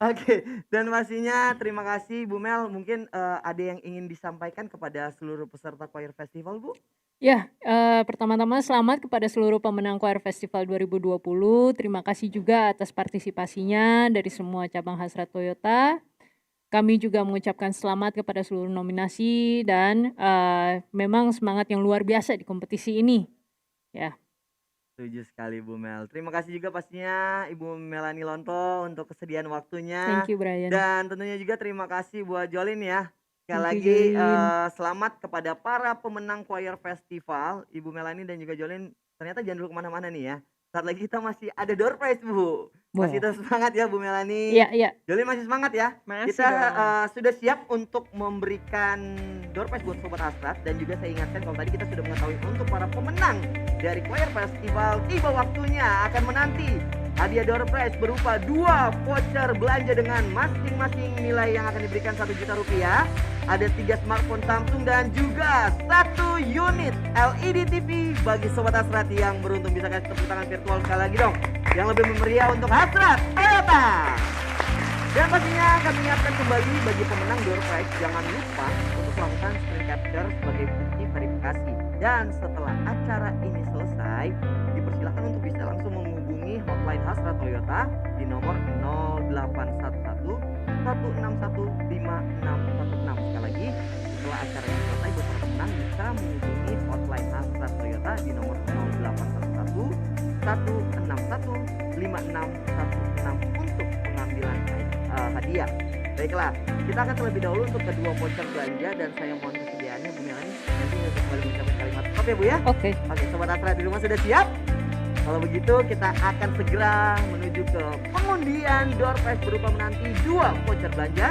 Oke, dan pastinya terima kasih Bu Mel. Mungkin ada yang ingin disampaikan kepada seluruh peserta choir festival Bu? Ya, pertama-tama selamat kepada seluruh pemenang Choir Festival 2020. Terima kasih juga atas partisipasinya dari semua cabang Hasrat Toyota. Kami juga mengucapkan selamat kepada seluruh nominasi dan memang semangat yang luar biasa di kompetisi ini. Ya, Setuju sekali Bu Mel. Terima kasih juga pastinya Ibu Melani Lonto untuk kesediaan waktunya. thank you Brian. Dan tentunya juga terima kasih buat Jolin ya. Sekali Thank you, lagi Jolin. selamat kepada para pemenang choir festival. Ibu Melani dan juga Jolin ternyata jangan dulu kemana-mana nih ya. Saat lagi kita masih ada door prize Bu. Masih Wow. terus semangat ya Bu Melani. Iya, iya. Jolin masih semangat ya. Masih Kita dong. sudah siap untuk memberikan door prize buat Sobat Hasrat. Dan juga saya ingatkan kalau tadi kita sudah mengetahui untuk para pemenang dari choir festival, tiba waktunya akan menanti hadiah door prize berupa 2 voucher belanja dengan masing-masing nilai yang akan diberikan Rp1.000.000. Ada 3 smartphone Samsung dan juga 1 unit LED TV bagi Sobat Hasrat yang beruntung. Bisa kasih tepuk tangan virtual sekali lagi dong yang lebih memeriah untuk Hasrat Toyota. Dan pastinya kami ingatkan kembali bagi pemenang door prize, jangan lupa untuk melakukan screen capture sebagai bukti verifikasi. Dan setelah acara ini selesai, dipersilakan untuk bisa langsung menghubungi hotline Hasrat Toyota di nomor 0811 161 5616. Sekali lagi, setelah acara ini selesai, para pemenang bisa menghubungi hotline Hasrat Toyota di nomor 0811 161 5616 untuk pengambilan hadiah. Baiklah, kita akan terlebih dahulu untuk kedua voucher belanja dan saya mohon kesediaannya Bu Melani nanti untuk kembali mengucapkan kalimat stop ya Bu ya. Oke. Oke, Sobat Hasrat di rumah sudah siap? Kalau begitu kita akan segera menuju ke pengundian door prize berupa menanti 2 voucher belanja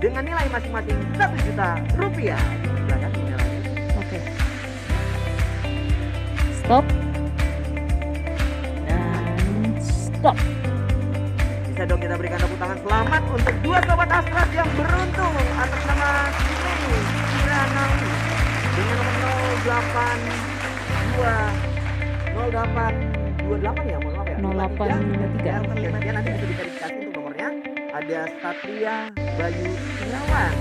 dengan nilai masing-masing Rp1.000.000. Silakan Bu Melani. Oke. Stop. Dan stop. Bisa dong kita berikan tepuk tangan selamat untuk 2 Sobat Hasrat yang beruntung atas nama Sumei Kiranawi dengan nomor 0828 ya, mohon maaf ya. 0853. Ya, dia nanti bisa diverifikasi untuk nomornya. Ada Satria Bayu Irawan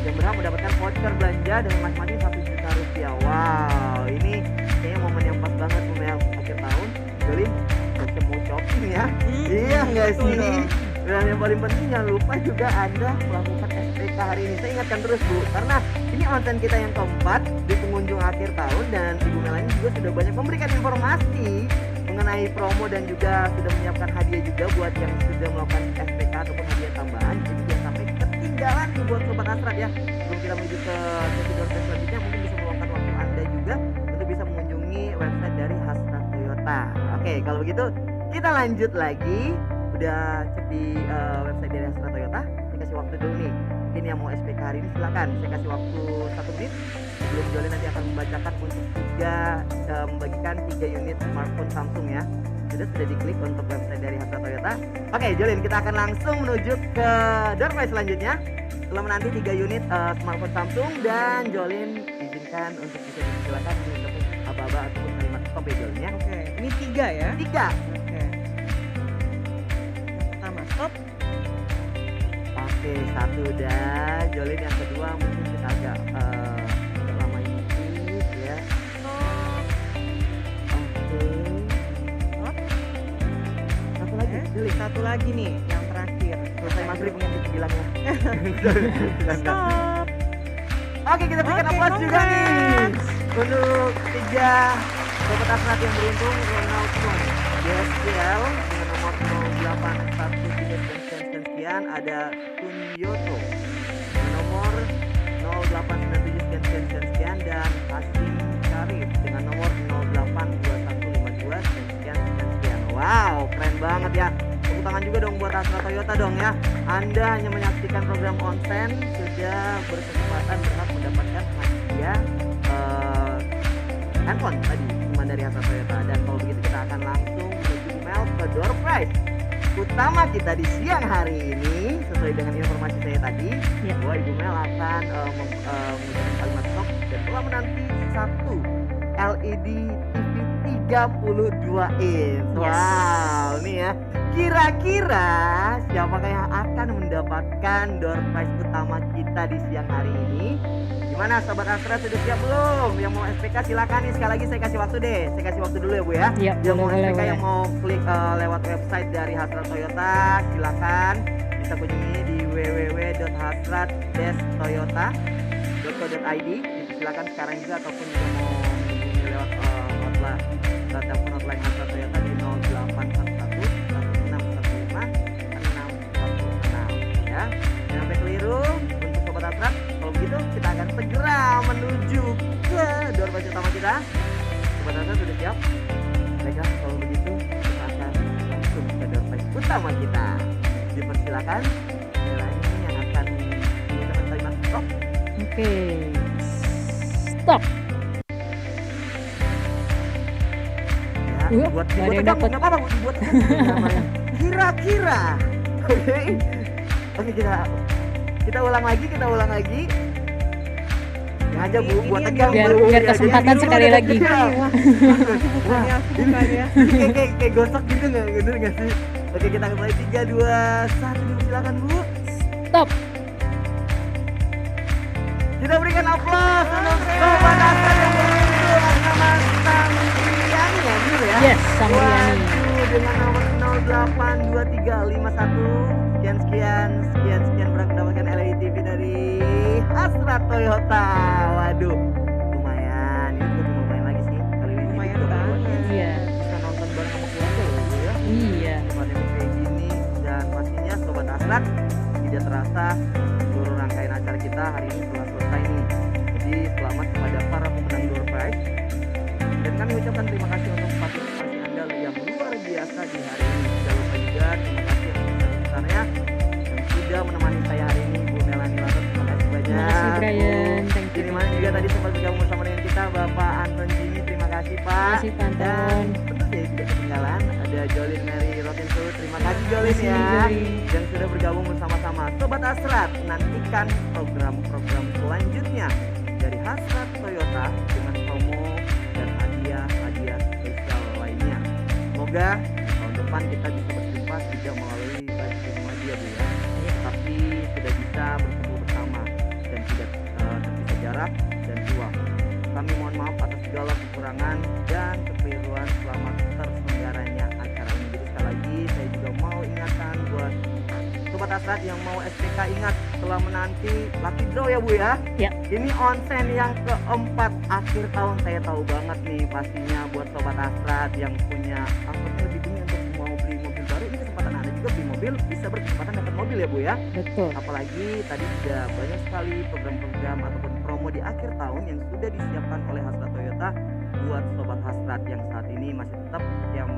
yang berhak mendapatkan voucher belanja dengan masing-masing Rp1.000.000. Wow, ini kayaknya momen yang pas banget Bu Mel akhir tahun. Jolin, siap mau shopping ya. Iya nggak betul sih? dong. Dan yang paling penting jangan lupa juga Anda melakukan SPK hari ini. Saya ingatkan terus Bu, karena ini onsen kita yang keempat di pengunjung akhir tahun dan Ibu Melani juga sudah banyak memberikan informasi mengenai promo dan juga sudah menyiapkan hadiah juga buat yang sudah melakukan SPK ataupun hadiah tambahan. Jadi jangan sampai ketinggalan nih buat Sobat Hasrat ya. Sebelum kita menuju ke sesi door prize selanjutnya, mungkin bisa meluangkan waktu Anda juga untuk bisa mengunjungi website dari Hasrat Toyota. Oke, kalau begitu kita lanjut lagi. Udah cek di website dari Hasrat Toyota. Saya kasih waktu dulu nih. Mungkin yang mau SPK hari ini silakan. Saya kasih waktu 1 menit sebelum Jolin nanti akan membacakan untuk membagikan 3 unit smartphone Samsung ya. Sudah diklik untuk website dari Hasrat Toyota. Oke, Jolin, kita akan langsung menuju ke door prize selanjutnya. Setelah menanti 3 unit smartphone Samsung dan Jolin izinkan untuk bisa disilakan mengucapkan aba-aba ataupun kalimat stop ya Jolin ya. Oke, ini 3 ya. 3. Oke. Yang pertama stop. Oke, 1 udah. Jolin yang kedua mungkin kita agak lama ini dikit ya. Oke. Stop. Satu lagi, Oke, Jolin. 1 lagi nih, yang terakhir. Selesai maghrib mungkin bilangnya. Stop. Oke, kita berikan Oke, aplaus juga nih congrats. untuk 3 Sobat Hasrat yang beruntung. Ronald Mon DSCL dengan nomor 0813 sekian. Ada Tunyoto dengan nomor 0897 sekian dan Hasim Syarif dengan nomor 082152 sekian. Hasrat Toyota dong ya. Anda hanya menyaksikan program Onsen sudah berkesempatan berhak mendapatkan hadiah handphone tadi cuma dari Hasrat Toyota. Dan kalau begitu kita akan langsung menuju email ke door prize utama kita di siang hari ini. Sesuai dengan informasi saya tadi, bahwa Ibu Mel akan menggunakan kalimat stop dan telah menanti satu LED TV 32 inch. Wow, nih ya. Kira-kira siapakah yang akan mendapatkan door prize utama kita di siang hari ini? Gimana Sobat Astra, sudah siap belum? Yang mau SPK silakan nih, sekali lagi saya kasih waktu deh. Saya kasih waktu dulu ya Bu ya. Yang mau SPK yang mau klik lewat website dari Hasrat Toyota silakan bisa kunjungi di www.hasrat-toyota.co.id. Silakan sekarang juga ataupun juga mau menghubungi lewat telepon hotline Hasrat Toyota di 0811 1615 616 ya. Jangan sampai keliru untuk Sobat Astra. Kalau begitu kita akan segera menuju ke door prize utama kita. Sobat Astra sudah siap? Baiklah, kalau begitu kita akan langsung ke door prize utama kita. Dipersilakan Bella ini yang akan menggunakan kalimat stop. Oke. Stop. Ya, buat tegang nggak apa-apa buat namanya. Kira-kira. Oke, kita ulang lagi. Yang aja Bu, buat tegang biar kesempatan sekali lagi. Ini kayak gosok gitu nggak sih? Oke, kita mulai 3, 2, 1, silakan Bu. Stop. Kita berikan aplaus untuk Sobat Astra yang beruntung atas nama Samriani ya dulu ya. Yes, Samriani. Dengan nomor 082351 sekian berhak mendapatkan LED TV dari Hasrat Toyota. Waduh, lumayan. Ini tuh lumayan lagi sih. Kali ini lumayan banget. Iya. Bisa nonton bareng sama keluarga loh Bu ya. Iya. Pandemi kayak gini, dan pastinya Sobat Hasrat tidak terasa seluruh rangkaian acara kita hari ini telah selesai nih. Jadi selamat kepada para pemenang door prize. Dan kami ucapkan terima kasih untuk partisipasi Anda yang luar biasa di hari ini. Jangan lupa juga terima kasih yang besar-besarnya yang sudah menemani saya hari ini, Bu Melanie Latot. Terima kasih banyak. Terima kasih Brian, thank you. Ini mana juga tadi sempat bergabung bersama dengan kita Bapak Anton Jimmy, terima kasih Pak. Terima kasih Pak Anton. Dan tentu saja tidak ketinggalan ada Jolin Mary Rotinsu, terima kasih Jolin ya yang sudah bergabung bersama-sama. Sobat Hasrat, nantikan program-program selanjutnya dari Hasrat Toyota dengan promo dan hadiah spesial lainnya. Semoga tahun depan kita bisa berjumpa tidak melalui live streaming lagi ya Bu ya, tapi sudah bisa berkumpul bersama dan tidak terpisah jarak dan ruang. Kami mohon maaf atas segala kekurangan dan kekeliruan selama terselenggaranya acara ini. Jadi sekali lagi saya juga mau ingatkan buat Sobat Hasrat yang mau SPK, ingat telah menanti lucky draw ya Bu ya. Ya. Ini onsen yang keempat akhir tahun. Saya tahu banget nih pastinya buat Sobat Hasrat yang punya angkotnya lebih tinggi untuk mau beli mobil baru. Ini kesempatan Anda juga beli mobil, bisa berkesempatan dapat mobil ya Bu ya. Betul. Apalagi tadi sudah banyak sekali program-program ataupun promo di akhir tahun yang sudah disiapkan oleh Hasrat Toyota buat Sobat Hasrat yang saat ini masih tetap yang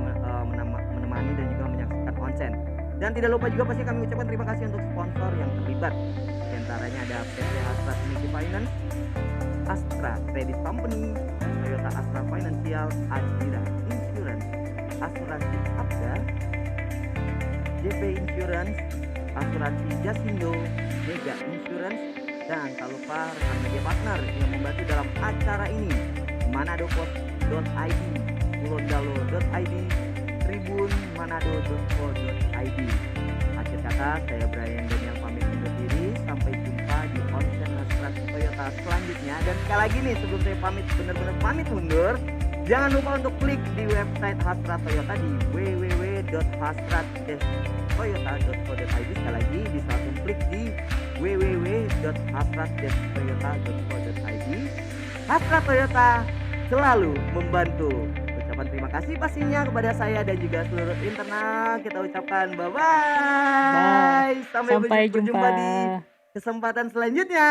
menemani dan juga menyaksikan onsen. Dan tidak lupa juga pasti kami ucapkan terima kasih untuk sponsor yang terlibat. Di antaranya ada PT Hasrat Multi Finance, Astra Credit Company, Toyota Astra Financial, Adira Insurance, Asuransi Abda, JP Insurance, Asuransi Jasindo, Mega Insurance, dan tak lupa rekan media partner yang membantu dalam acara ini, manado.id, pulondalo.id, tribunmanado.co.id. Akhir kata, saya Brian Daniel pamit undur diri. Sampai jumpa di onsen Hasrat Toyota selanjutnya. Dan sekali lagi nih, sebelum saya pamit, benar-benar pamit undur, jangan lupa untuk klik di website Hasrat Toyota di www.hasrat-toyota.co.id. Sekali lagi bisa langsung klik di www.hasrat-toyota.co.id. Hasrat Toyota selalu membantu. Ucapan terima kasih pastinya kepada saya dan juga seluruh internal. Kita ucapkan bye-bye. Sampai berjumpa di kesempatan selanjutnya.